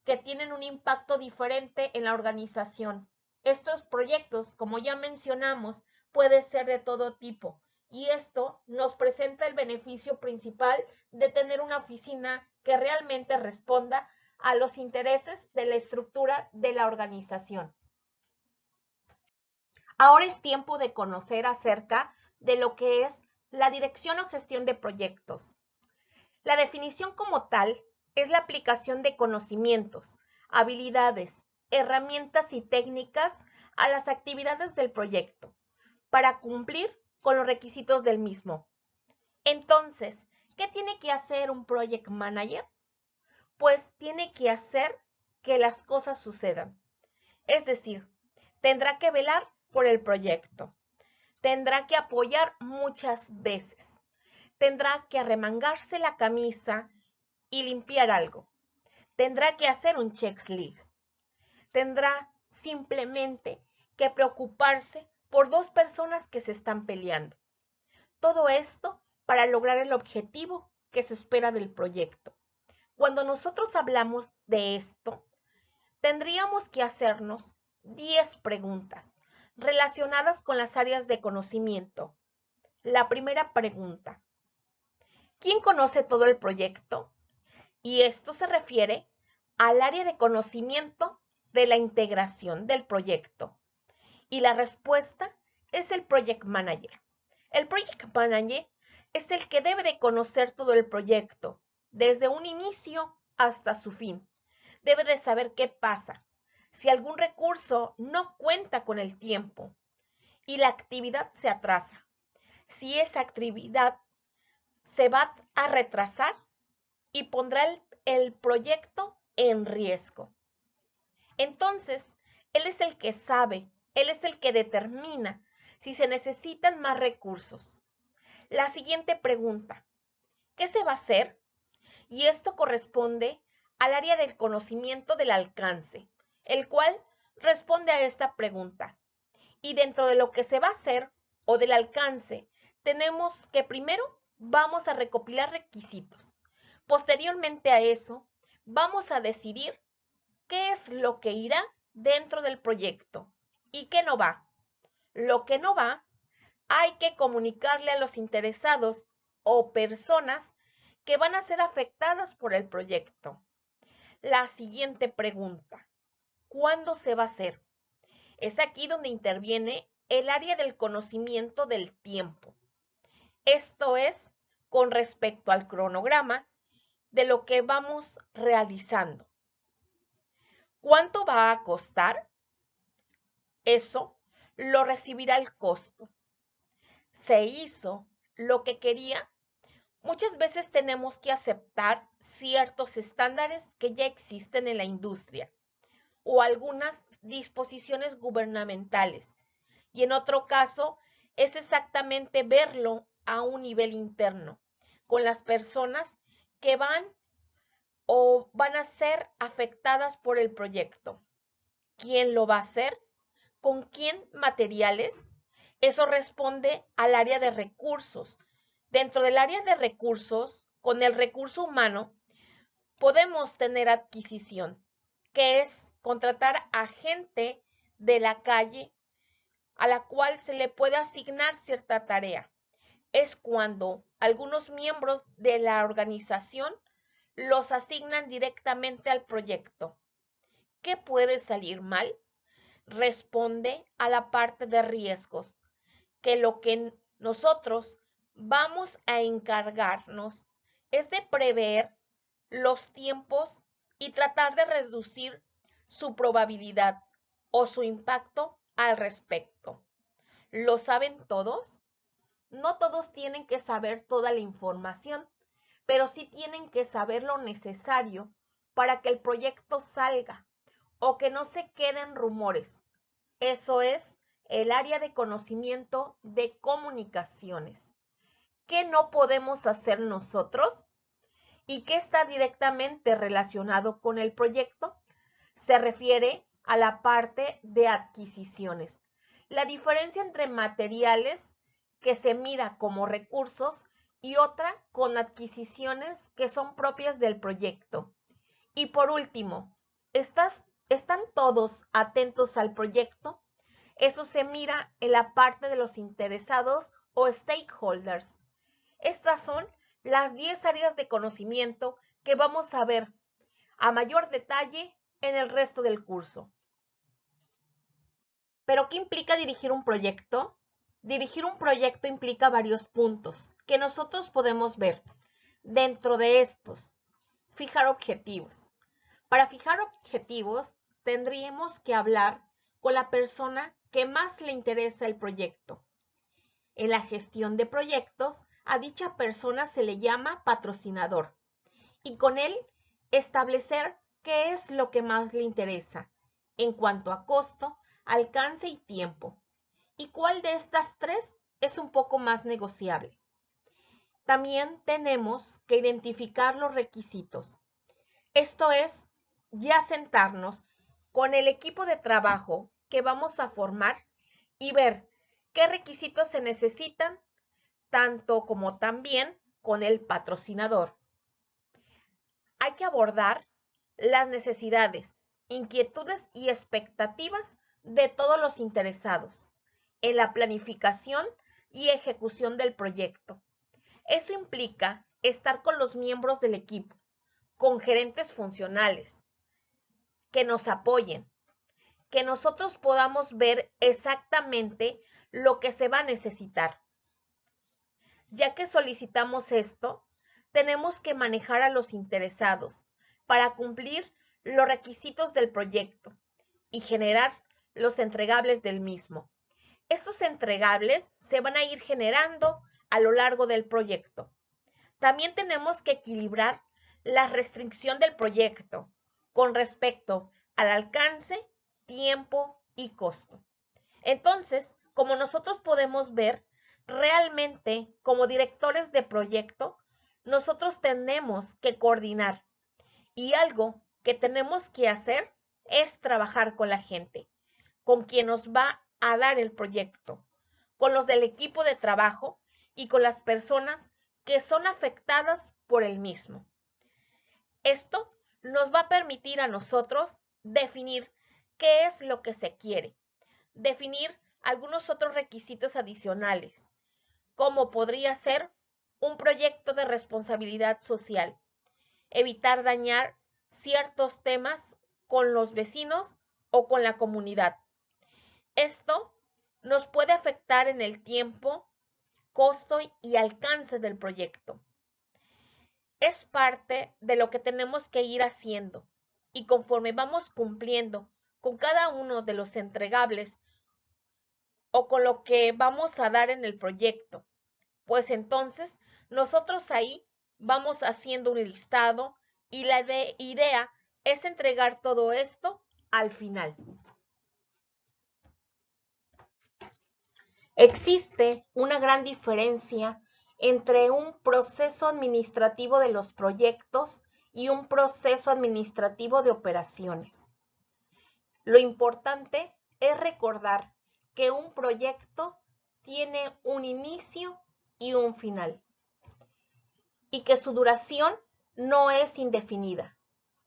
que tienen un impacto diferente en la organización. Estos proyectos, como ya mencionamos, pueden ser de todo tipo y esto nos presenta el beneficio principal de tener una oficina que realmente responda a los intereses de la estructura de la organización. Ahora es tiempo de conocer acerca de lo que es la dirección o gestión de proyectos. La definición como tal es la aplicación de conocimientos, habilidades, herramientas y técnicas a las actividades del proyecto para cumplir con los requisitos del mismo. Entonces, ¿qué tiene que hacer un project manager? Pues tiene que hacer que las cosas sucedan. Es decir, tendrá que velar por el proyecto, tendrá que apoyar muchas veces, tendrá que arremangarse la camisa y limpiar algo, tendrá que hacer un checklist, tendrá simplemente que preocuparse por dos personas que se están peleando. Todo esto para lograr el objetivo que se espera del proyecto. Cuando nosotros hablamos de esto, tendríamos que hacernos 10 preguntas relacionadas con las áreas de conocimiento. La primera pregunta: ¿quién conoce todo el proyecto? Y esto se refiere al área de conocimiento de la integración del proyecto. Y la respuesta es el Project Manager. El Project Manager es el que debe de conocer todo el proyecto, desde un inicio hasta su fin. Debe de saber qué pasa si algún recurso no cuenta con el tiempo y la actividad se atrasa. Si esa actividad se va a retrasar y pondrá el proyecto en riesgo. Entonces, él es el que sabe, él es el que determina si se necesitan más recursos. La siguiente pregunta: ¿qué se va a hacer? Y esto corresponde al área del conocimiento del alcance, el cual responde a esta pregunta. Y dentro de lo que se va a hacer o del alcance, tenemos que primero vamos a recopilar requisitos. Posteriormente a eso, vamos a decidir qué es lo que irá dentro del proyecto y qué no va. Lo que no va, hay que comunicarle a los interesados o personas que van a ser afectadas por el proyecto. La siguiente pregunta: ¿cuándo se va a hacer? Es aquí donde interviene el área del conocimiento del tiempo. Esto es con respecto al cronograma de lo que vamos realizando. ¿Cuánto va a costar? Eso lo recibirá el costo. ¿Se hizo lo que quería? Muchas veces tenemos que aceptar ciertos estándares que ya existen en la industria o algunas disposiciones gubernamentales. Y en otro caso es exactamente verlo a un nivel interno, con las personas que van o van a ser afectadas por el proyecto. ¿Quién lo va a hacer? ¿Con quién materiales? Eso responde al área de recursos. Dentro del área de recursos, con el recurso humano, podemos tener adquisición, que es contratar a gente de la calle a la cual se le puede asignar cierta tarea. Es cuando algunos miembros de la organización los asignan directamente al proyecto. ¿Qué puede salir mal? Responde a la parte de riesgos, que lo que nosotros vamos a encargarnos es de prever los tiempos y tratar de reducir su probabilidad o su impacto al respecto. ¿Lo saben todos? No todos tienen que saber toda la información, pero sí tienen que saber lo necesario para que el proyecto salga o que no se queden rumores. Eso es el área de conocimiento de comunicaciones. ¿Qué no podemos hacer nosotros? y que está directamente relacionado con el proyecto, se refiere a la parte de adquisiciones. La diferencia entre materiales que se mira como recursos y otra con adquisiciones que son propias del proyecto. Y por último, ¿están todos atentos al proyecto? Eso se mira en la parte de los interesados o stakeholders. Estas son las 10 áreas de conocimiento que vamos a ver a mayor detalle en el resto del curso. ¿Pero qué implica dirigir un proyecto? Dirigir un proyecto implica varios puntos que nosotros podemos ver. Dentro de estos, fijar objetivos. Para fijar objetivos, tendríamos que hablar con la persona que más le interesa el proyecto. En la gestión de proyectos, a dicha persona se le llama patrocinador y con él establecer qué es lo que más le interesa en cuanto a costo, alcance y tiempo, y cuál de estas tres es un poco más negociable. También tenemos que identificar los requisitos. Esto es ya sentarnos con el equipo de trabajo que vamos a formar y ver qué requisitos se necesitan, tanto como también con el patrocinador. Hay que abordar las necesidades, inquietudes y expectativas de todos los interesados en la planificación y ejecución del proyecto. Eso implica estar con los miembros del equipo, con gerentes funcionales, que nos apoyen, que nosotros podamos ver exactamente lo que se va a necesitar. Ya que solicitamos esto, tenemos que manejar a los interesados para cumplir los requisitos del proyecto y generar los entregables del mismo. Estos entregables se van a ir generando a lo largo del proyecto. También tenemos que equilibrar la restricción del proyecto con respecto al alcance, tiempo y costo. Entonces, como nosotros podemos ver, realmente como directores de proyecto, nosotros tenemos que coordinar y algo que tenemos que hacer es trabajar con la gente, con quien nos va a dar el proyecto, con los del equipo de trabajo y con las personas que son afectadas por el mismo. Esto nos va a permitir a nosotros definir qué es lo que se quiere, definir algunos otros requisitos adicionales, como podría ser un proyecto de responsabilidad social, evitar dañar ciertos temas con los vecinos o con la comunidad. Esto nos puede afectar en el tiempo, costo y alcance del proyecto. Es parte de lo que tenemos que ir haciendo y conforme vamos cumpliendo con cada uno de los entregables o con lo que vamos a dar en el proyecto, pues entonces nosotros ahí vamos haciendo un listado y la idea es entregar todo esto al final. Existe una gran diferencia entre un proceso administrativo de los proyectos y un proceso administrativo de operaciones. Lo importante es recordar que un proyecto tiene un inicio y un final, y que su duración no es indefinida.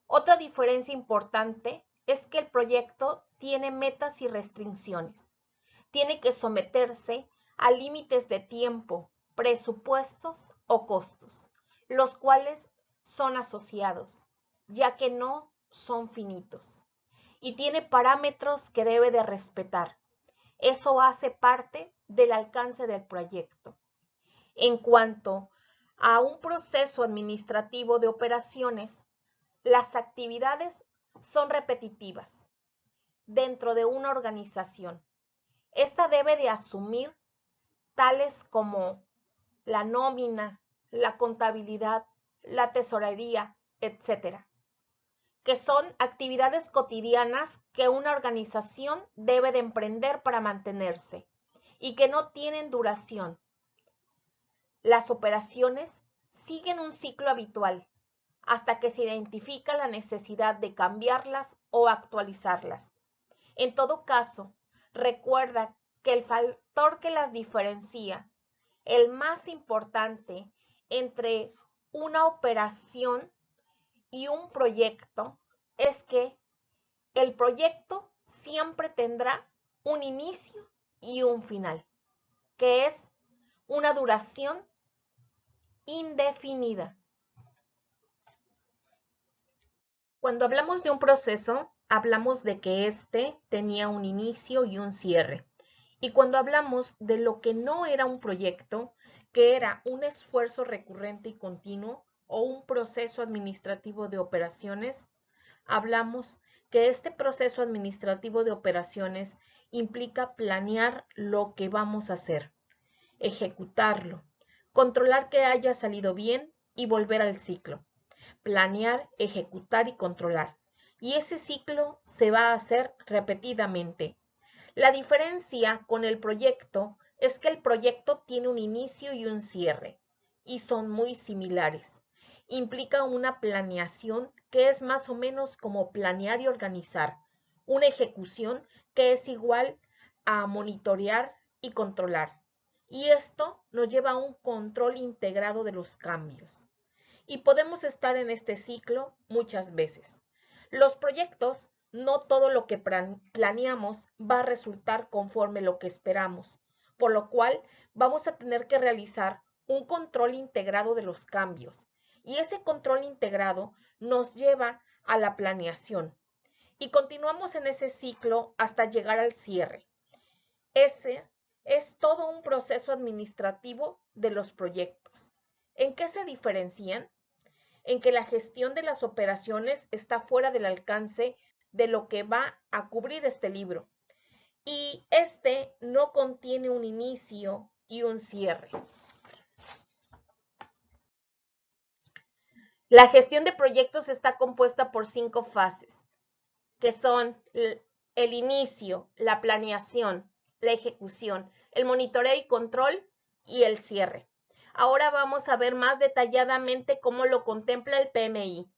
Otra diferencia importante es que el proyecto tiene metas y restricciones. Tiene que someterse a límites de tiempo, presupuestos o costos, los cuales son asociados, ya que no son finitos. Y tiene parámetros que debe de respetar. Eso hace parte del alcance del proyecto. En cuanto a un proceso administrativo de operaciones, las actividades son repetitivas dentro de una organización. Esta debe de asumir tales como la nómina, la contabilidad, la tesorería, etc., que son actividades cotidianas que una organización debe de emprender para mantenerse y que no tienen duración. Las operaciones siguen un ciclo habitual hasta que se identifica la necesidad de cambiarlas o actualizarlas. En todo caso, recuerda que el factor que las diferencia, el más importante entre una operación y un proyecto, es que el proyecto siempre tendrá un inicio y un final, que es una duración indefinida. Cuando hablamos de un proceso, hablamos de que éste tenía un inicio y un cierre. Y cuando hablamos de lo que no era un proyecto, que era un esfuerzo recurrente y continuo o un proceso administrativo de operaciones, hablamos que este proceso administrativo de operaciones implica planear lo que vamos a hacer, ejecutarlo, controlar que haya salido bien y volver al ciclo. Planear, ejecutar y controlar. Y ese ciclo se va a hacer repetidamente. La diferencia con el proyecto es que el proyecto tiene un inicio y un cierre, y son muy similares. Implica una planeación que es más o menos como planear y organizar, una ejecución que es igual a monitorear y controlar. Y esto nos lleva a un control integrado de los cambios. Y podemos estar en este ciclo muchas veces. Los proyectos, no todo lo que planeamos va a resultar conforme lo que esperamos, por lo cual vamos a tener que realizar un control integrado de los cambios. Y ese control integrado nos lleva a la planeación. Y continuamos en ese ciclo hasta llegar al cierre. Ese es todo un proceso administrativo de los proyectos. ¿En qué se diferencian? En que la gestión de las operaciones está fuera del alcance de lo que va a cubrir este libro. Y este no contiene un inicio y un cierre. La gestión de proyectos está compuesta por 5 fases, que son el inicio, la planeación, la ejecución, el monitoreo y control y el cierre. Ahora vamos a ver más detalladamente cómo lo contempla el PMI.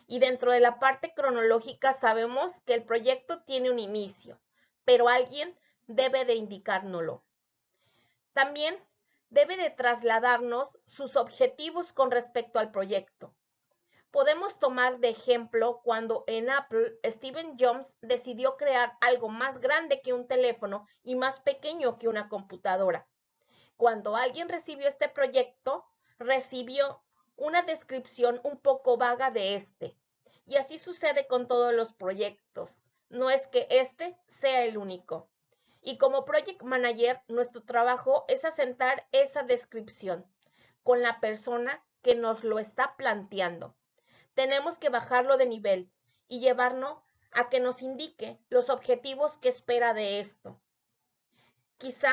Y dentro de la parte cronológica sabemos que el proyecto tiene un inicio, pero alguien debe de indicárnoslo. También debe de trasladarnos sus objetivos con respecto al proyecto. Podemos tomar de ejemplo cuando en Apple Steve Jobs decidió crear algo más grande que un teléfono y más pequeño que una computadora. Cuando alguien recibió este proyecto, recibió una descripción un poco vaga de este. Y así sucede con todos los proyectos. No es que este sea el único. Y como Project Manager, nuestro trabajo es asentar esa descripción con la persona que nos lo está planteando. Tenemos que bajarlo de nivel y llevarnos a que nos indique los objetivos que espera de esto. Quizá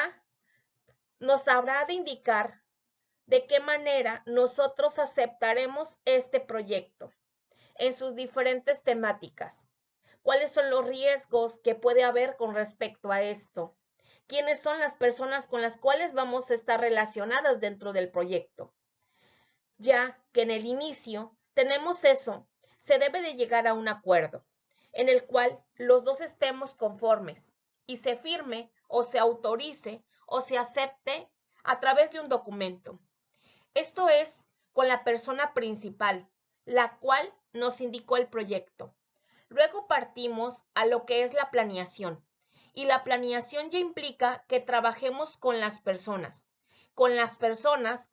nos habrá de indicar de qué manera nosotros aceptaremos este proyecto en sus diferentes temáticas. ¿Cuáles son los riesgos que puede haber con respecto a esto? ¿Quiénes son las personas con las cuales vamos a estar relacionadas dentro del proyecto? Ya que en el inicio tenemos eso, se debe de llegar a un acuerdo en el cual los dos estemos conformes y se firme o se autorice o se acepte a través de un documento. Esto es con la persona principal, la cual nos indicó el proyecto. Luego partimos a lo que es la planeación. Y la planeación ya implica que trabajemos con las personas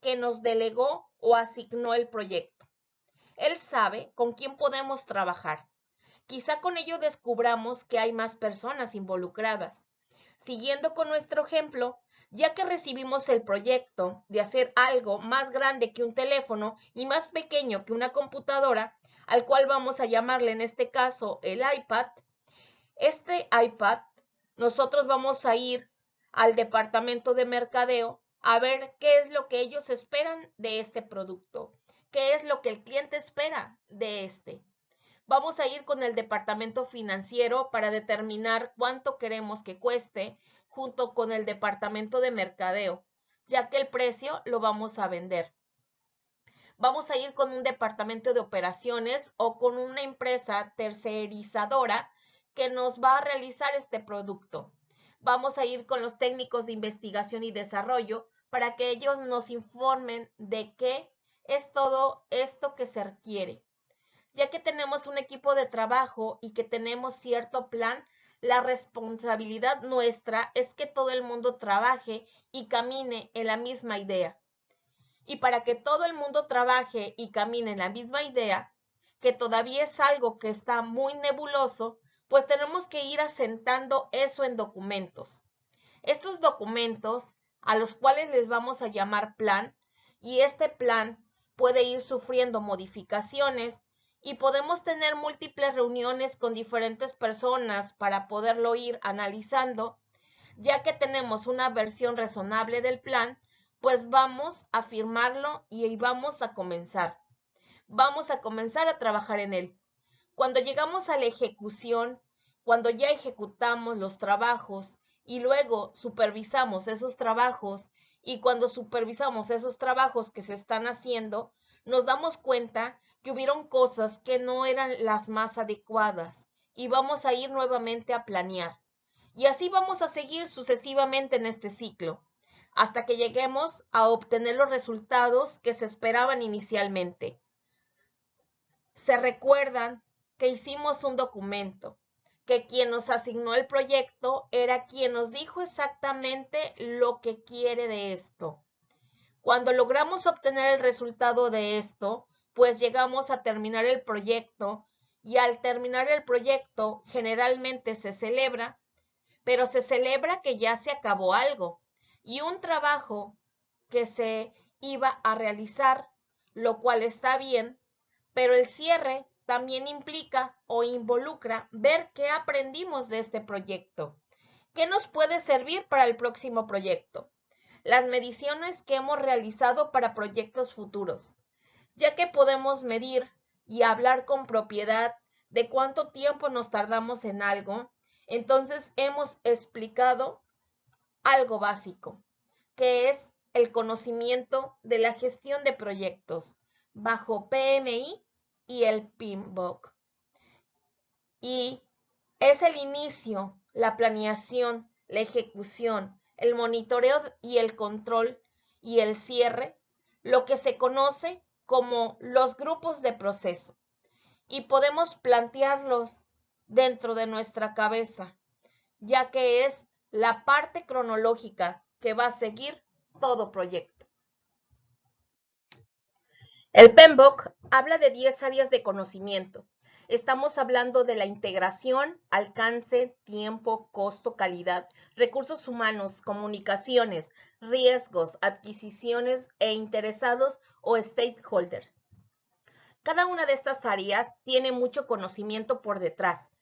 que nos delegó o asignó el proyecto. Él sabe con quién podemos trabajar. Quizá con ello descubramos que hay más personas involucradas. Siguiendo con nuestro ejemplo, ya que recibimos el proyecto de hacer algo más grande que un teléfono y más pequeño que una computadora, al cual vamos a llamarle en este caso el iPad, este iPad nosotros vamos a ir al departamento de mercadeo a ver qué es lo que ellos esperan de este producto, qué es lo que el cliente espera de este. Vamos a ir con el departamento financiero para determinar cuánto queremos que cueste junto con el departamento de mercadeo, ya que el precio lo vamos a vender. Vamos a ir con un departamento de operaciones o con una empresa tercerizadora que nos va a realizar este producto. Vamos a ir con los técnicos de investigación y desarrollo para que ellos nos informen de qué es todo esto que se requiere. Ya que tenemos un equipo de trabajo y que tenemos cierto plan, la responsabilidad nuestra es que todo el mundo trabaje y camine en la misma idea. Y para que todo el mundo trabaje y camine en la misma idea, que todavía es algo que está muy nebuloso, pues tenemos que ir asentando eso en documentos. Estos documentos, a los cuales les vamos a llamar plan, y este plan puede ir sufriendo modificaciones y podemos tener múltiples reuniones con diferentes personas para poderlo ir analizando. Ya que tenemos una versión razonable del plan, pues vamos a firmarlo y vamos a comenzar. Vamos a comenzar a trabajar en él. Cuando llegamos a la ejecución, cuando ya ejecutamos los trabajos y luego supervisamos esos trabajos y cuando supervisamos esos trabajos que se están haciendo, nos damos cuenta que hubieron cosas que no eran las más adecuadas y vamos a ir nuevamente a planear. Y así vamos a seguir sucesivamente en este ciclo, hasta que lleguemos a obtener los resultados que se esperaban inicialmente. Se recuerdan que hicimos un documento, que quien nos asignó el proyecto era quien nos dijo exactamente lo que quiere de esto. Cuando logramos obtener el resultado de esto, pues llegamos a terminar el proyecto y al terminar el proyecto generalmente se celebra, pero se celebra que ya se acabó algo y un trabajo que se iba a realizar, lo cual está bien, pero el cierre también implica o involucra ver qué aprendimos de este proyecto, qué nos puede servir para el próximo proyecto, las mediciones que hemos realizado para proyectos futuros, ya que podemos medir y hablar con propiedad de cuánto tiempo nos tardamos en algo, entonces hemos explicado algo básico, que es el conocimiento de la gestión de proyectos bajo PMI y el PMBOK. Y es el inicio, la planeación, la ejecución, el monitoreo y el control y el cierre, lo que se conoce como los grupos de proceso. Y podemos plantearlos dentro de nuestra cabeza, ya que es la parte cronológica que va a seguir todo proyecto. El PMBOK habla de 10 áreas de conocimiento. Estamos hablando de la integración, alcance, tiempo, costo, calidad, recursos humanos, comunicaciones, riesgos, adquisiciones e interesados o stakeholders. Cada una de estas áreas tiene mucho conocimiento por detrás.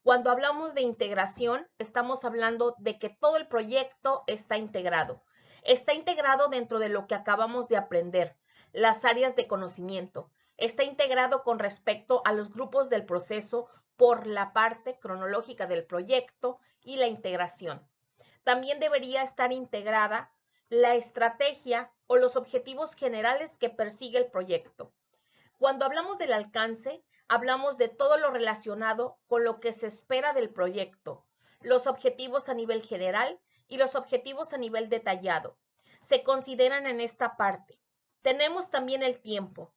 Cuando hablamos de integración, estamos hablando de que todo el proyecto está integrado. Está integrado dentro de lo que acabamos de aprender, las áreas de conocimiento. Está integrado con respecto a los grupos del proceso por la parte cronológica del proyecto y la integración. También debería estar integrada la estrategia o los objetivos generales que persigue el proyecto. Cuando hablamos del alcance, hablamos de todo lo relacionado con lo que se espera del proyecto, los objetivos a nivel general y los objetivos a nivel detallado. Se consideran en esta parte. Tenemos también el tiempo,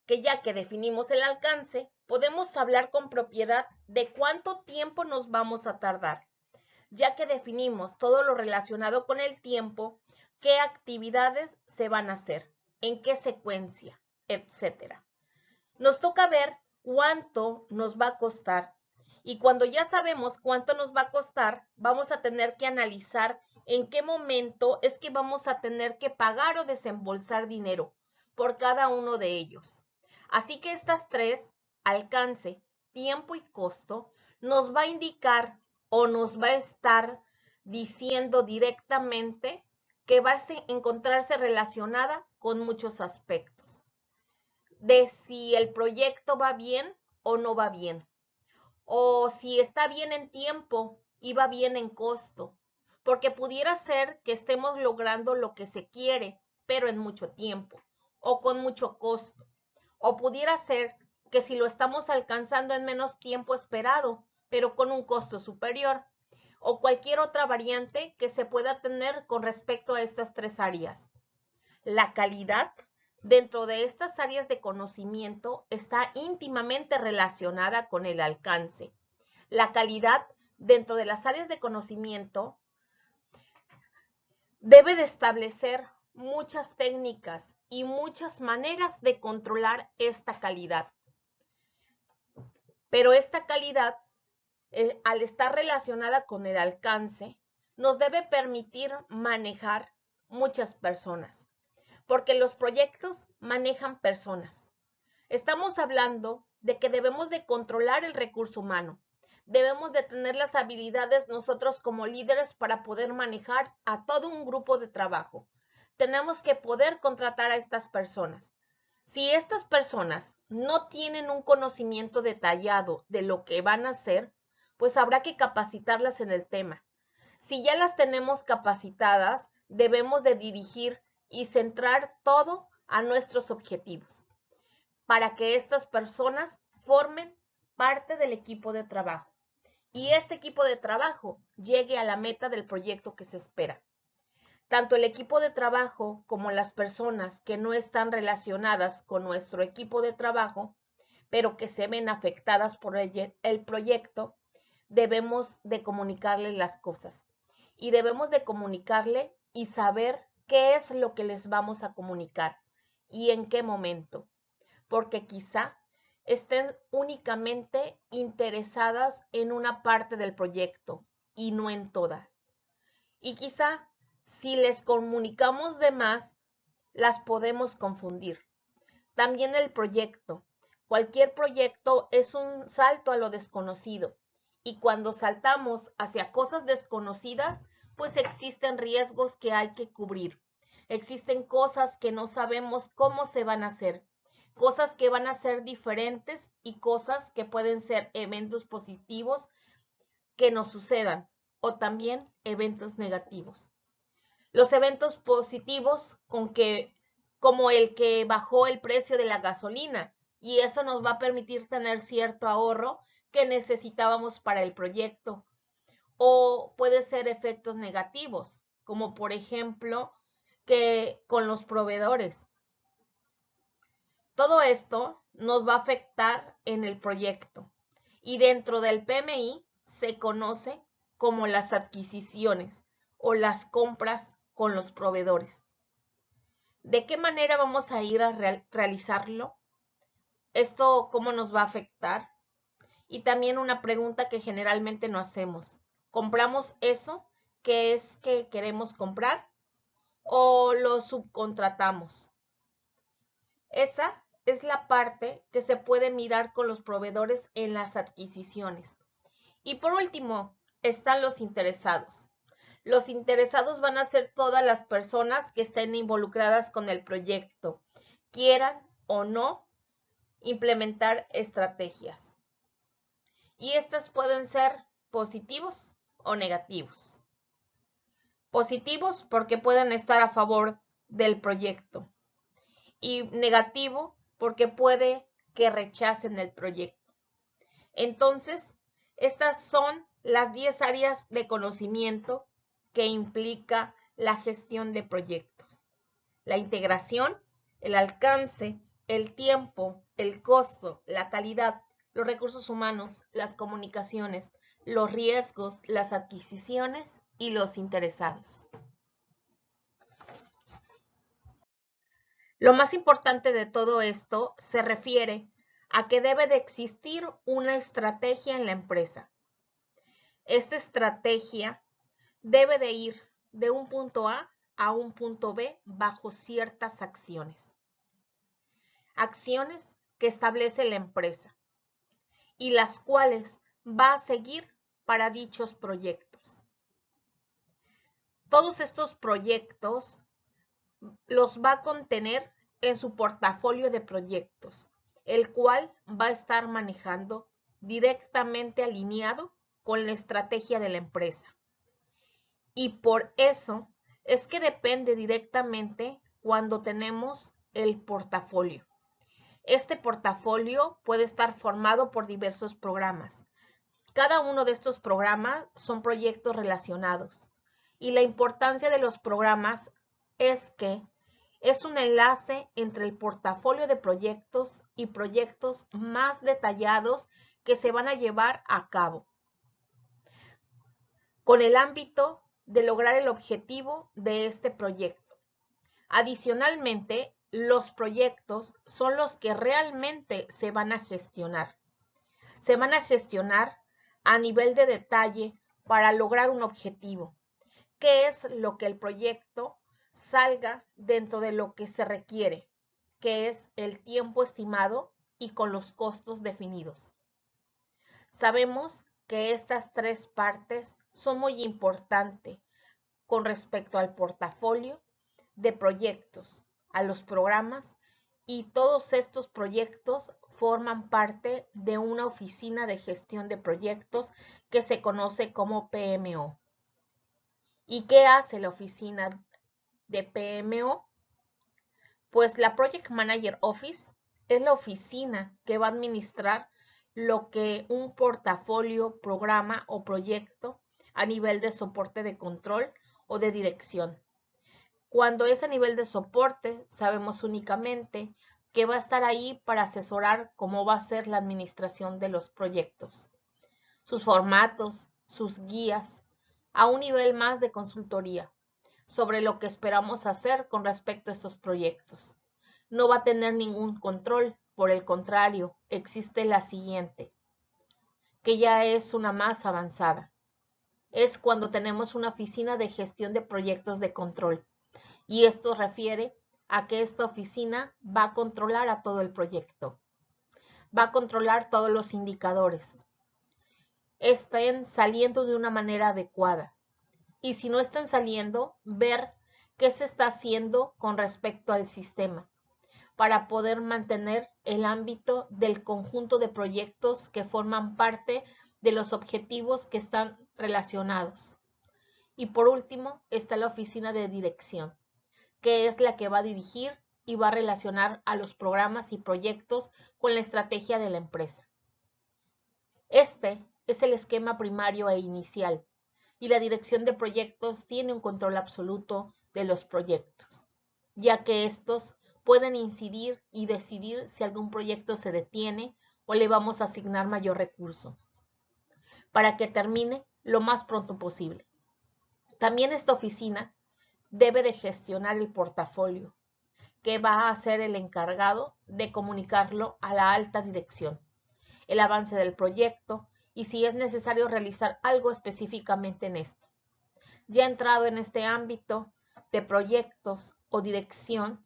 que ya que definimos el alcance, podemos hablar con propiedad de cuánto tiempo nos vamos a tardar. Ya que definimos todo lo relacionado con el tiempo, qué actividades se van a hacer, en qué secuencia, etcétera. Nos toca ver cuánto nos va a costar y cuando ya sabemos cuánto nos va a costar, vamos a tener que analizar en qué momento es que vamos a tener que pagar o desembolsar dinero por cada uno de ellos. Así que estas tres, alcance, tiempo y costo, nos va a indicar o nos va a estar diciendo directamente que va a encontrarse relacionada con muchos aspectos de si el proyecto va bien o no va bien, o si está bien en tiempo y va bien en costo, porque pudiera ser que estemos logrando lo que se quiere, pero en mucho tiempo, o con mucho costo. O pudiera ser que si lo estamos alcanzando en menos tiempo esperado, pero con un costo superior, o cualquier otra variante que se pueda tener con respecto a estas tres áreas. La calidad dentro de estas áreas de conocimiento está íntimamente relacionada con el alcance. La calidad dentro de las áreas de conocimiento debe de establecer muchas técnicas y muchas maneras de controlar esta calidad. Pero esta calidad, al estar relacionada con el alcance, nos debe permitir manejar muchas personas, porque los proyectos manejan personas. Estamos hablando de que debemos de controlar el recurso humano. Debemos de tener las habilidades nosotros como líderes para poder manejar a todo un grupo de trabajo. Tenemos que poder contratar a estas personas. Si estas personas no tienen un conocimiento detallado de lo que van a hacer, pues habrá que capacitarlas en el tema. Si ya las tenemos capacitadas, debemos de dirigir y centrar todo a nuestros objetivos para que estas personas formen parte del equipo de trabajo y este equipo de trabajo llegue a la meta del proyecto que se espera. Tanto el equipo de trabajo como las personas que no están relacionadas con nuestro equipo de trabajo, pero que se ven afectadas por el proyecto, debemos de comunicarles las cosas y debemos de comunicarle y saber qué es lo que les vamos a comunicar y en qué momento, porque quizá estén únicamente interesadas en una parte del proyecto y no en toda. Y quizá si les comunicamos de más, las podemos confundir. También el proyecto. Cualquier proyecto es un salto a lo desconocido. Y cuando saltamos hacia cosas desconocidas, pues existen riesgos que hay que cubrir. Existen cosas que no sabemos cómo se van a hacer. Cosas que van a ser diferentes y cosas que pueden ser eventos positivos que nos sucedan o también eventos negativos. Los eventos positivos como el que bajó el precio de la gasolina y eso nos va a permitir tener cierto ahorro que necesitábamos para el proyecto. O puede ser efectos negativos, como por ejemplo que con los proveedores. Todo esto nos va a afectar en el proyecto y dentro del PMI se conoce como las adquisiciones o las compras con los proveedores. ¿De qué manera vamos a ir a realizarlo? ¿Esto cómo nos va a afectar? Y también una pregunta que generalmente no hacemos. ¿Compramos eso que es que queremos comprar o lo subcontratamos? Esa es la parte que se puede mirar con los proveedores en las adquisiciones. Y por último, están los interesados. Los interesados van a ser todas las personas que estén involucradas con el proyecto, quieran o no implementar estrategias. Y estas pueden ser positivos o negativos. Positivos porque pueden estar a favor del proyecto y negativo porque puede que rechacen el proyecto. Entonces, estas son las 10 áreas de conocimiento que implica la gestión de proyectos. La integración, el alcance, el tiempo, el costo, la calidad, los recursos humanos, las comunicaciones, los riesgos, las adquisiciones y los interesados. Lo más importante de todo esto se refiere a que debe de existir una estrategia en la empresa. Esta estrategia debe de ir de un punto a un punto B bajo ciertas acciones. Acciones que establece la empresa y las cuales va a seguir para dichos proyectos. Todos estos proyectos los va a contener en su portafolio de proyectos, el cual va a estar manejando directamente alineado con la estrategia de la empresa. Y por eso es que depende directamente cuando tenemos el portafolio. Este portafolio puede estar formado por diversos programas. Cada uno de estos programas son proyectos relacionados y la importancia de los programas es que es un enlace entre el portafolio de proyectos y proyectos más detallados que se van a llevar a cabo, con el ámbito de lograr el objetivo de este proyecto. Adicionalmente, los proyectos son los que realmente se van a gestionar. Se van a gestionar a nivel de detalle para lograr un objetivo. ¿Qué es lo que el proyecto salga dentro de lo que se requiere? Que es el tiempo estimado y con los costos definidos. Sabemos que estas tres partes son muy importantes con respecto al portafolio de proyectos, a los programas, y todos estos proyectos forman parte de una oficina de gestión de proyectos que se conoce como PMO. ¿Y qué hace la oficina de PMO? Pues la Project Manager Office es la oficina que va a administrar lo que un portafolio, programa o proyecto a nivel de soporte de control o de dirección. Cuando es a nivel de soporte, sabemos únicamente que va a estar ahí para asesorar cómo va a ser la administración de los proyectos, sus formatos, sus guías, a un nivel más de consultoría sobre lo que esperamos hacer con respecto a estos proyectos. No va a tener ningún control, por el contrario, existe la siguiente, que ya es una más avanzada. Es cuando tenemos una oficina de gestión de proyectos de control. Y esto refiere a que esta oficina va a controlar a todo el proyecto. Va a controlar todos los indicadores. Estén saliendo de una manera adecuada. Y si no están saliendo, ver qué se está haciendo con respecto al sistema para poder mantener el ámbito del conjunto de proyectos que forman parte de los objetivos que están relacionados. Y por último, está la oficina de dirección, que es la que va a dirigir y va a relacionar a los programas y proyectos con la estrategia de la empresa. Este es el esquema primario e inicial, y la dirección de proyectos tiene un control absoluto de los proyectos, ya que estos pueden incidir y decidir si algún proyecto se detiene o le vamos a asignar mayor recursos, para que termine lo más pronto posible. También esta oficina debe de gestionar el portafolio, que va a ser el encargado de comunicarlo a la alta dirección, el avance del proyecto y si es necesario realizar algo específicamente en esto. Ya entrado en este ámbito de proyectos o dirección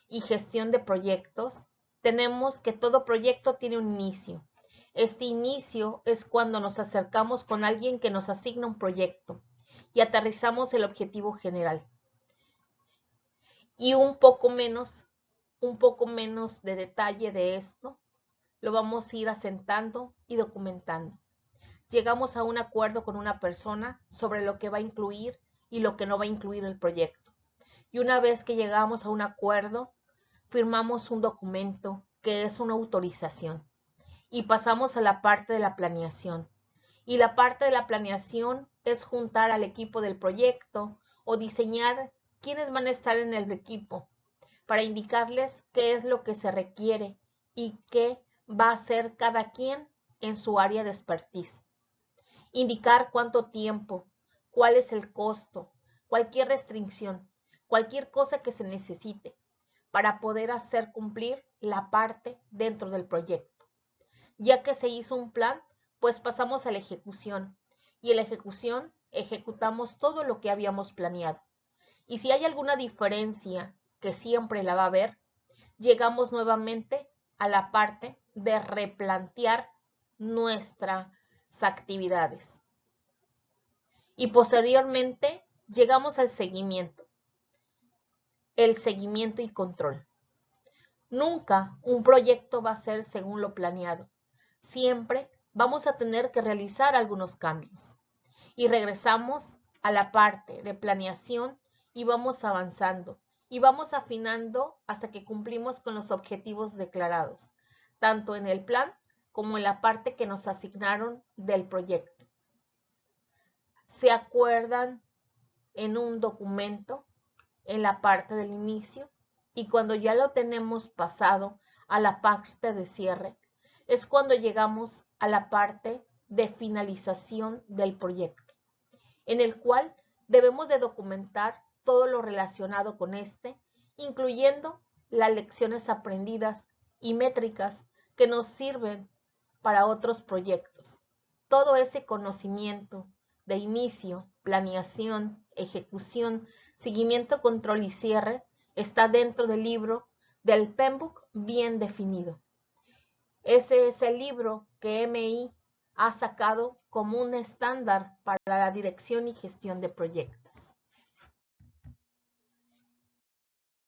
y gestión de proyectos, tenemos que todo proyecto tiene un inicio. Este inicio es cuando nos acercamos con alguien que nos asigna un proyecto y aterrizamos el objetivo general. Y un poco menos de detalle de esto, lo vamos a ir asentando y documentando. Llegamos a un acuerdo con una persona sobre lo que va a incluir y lo que no va a incluir el proyecto. Y una vez que llegamos a un acuerdo, firmamos un documento que es una autorización y pasamos a la parte de la planeación. Y la parte de la planeación es juntar al equipo del proyecto o diseñar quiénes van a estar en el equipo para indicarles qué es lo que se requiere y qué va a hacer cada quien en su área de expertise. Indicar cuánto tiempo, cuál es el costo, cualquier restricción, cualquier cosa que se necesite para poder hacer cumplir la parte dentro del proyecto. Ya que se hizo un plan, pues pasamos a la ejecución y en la ejecución ejecutamos todo lo que habíamos planeado. Y si hay alguna diferencia, que siempre la va a haber, llegamos nuevamente a la parte de replantear nuestras actividades. Y posteriormente llegamos al seguimiento. El seguimiento y control. Nunca un proyecto va a ser según lo planeado. Siempre vamos a tener que realizar algunos cambios. Y regresamos a la parte de planeación y vamos avanzando y vamos afinando hasta que cumplimos con los objetivos declarados, tanto en el plan como en la parte que nos asignaron del proyecto. Se acuerdan en un documento, en la parte del inicio, y cuando ya lo tenemos pasado a la parte de cierre, es cuando llegamos a la parte de finalización del proyecto, en el cual debemos de documentar todo lo relacionado con este, incluyendo las lecciones aprendidas y métricas que nos sirven para otros proyectos. Todo ese conocimiento de inicio, planeación, ejecución, seguimiento, control y cierre está dentro del libro del PMBOK bien definido. Ese es el libro que MI ha sacado como un estándar para la dirección y gestión de proyectos.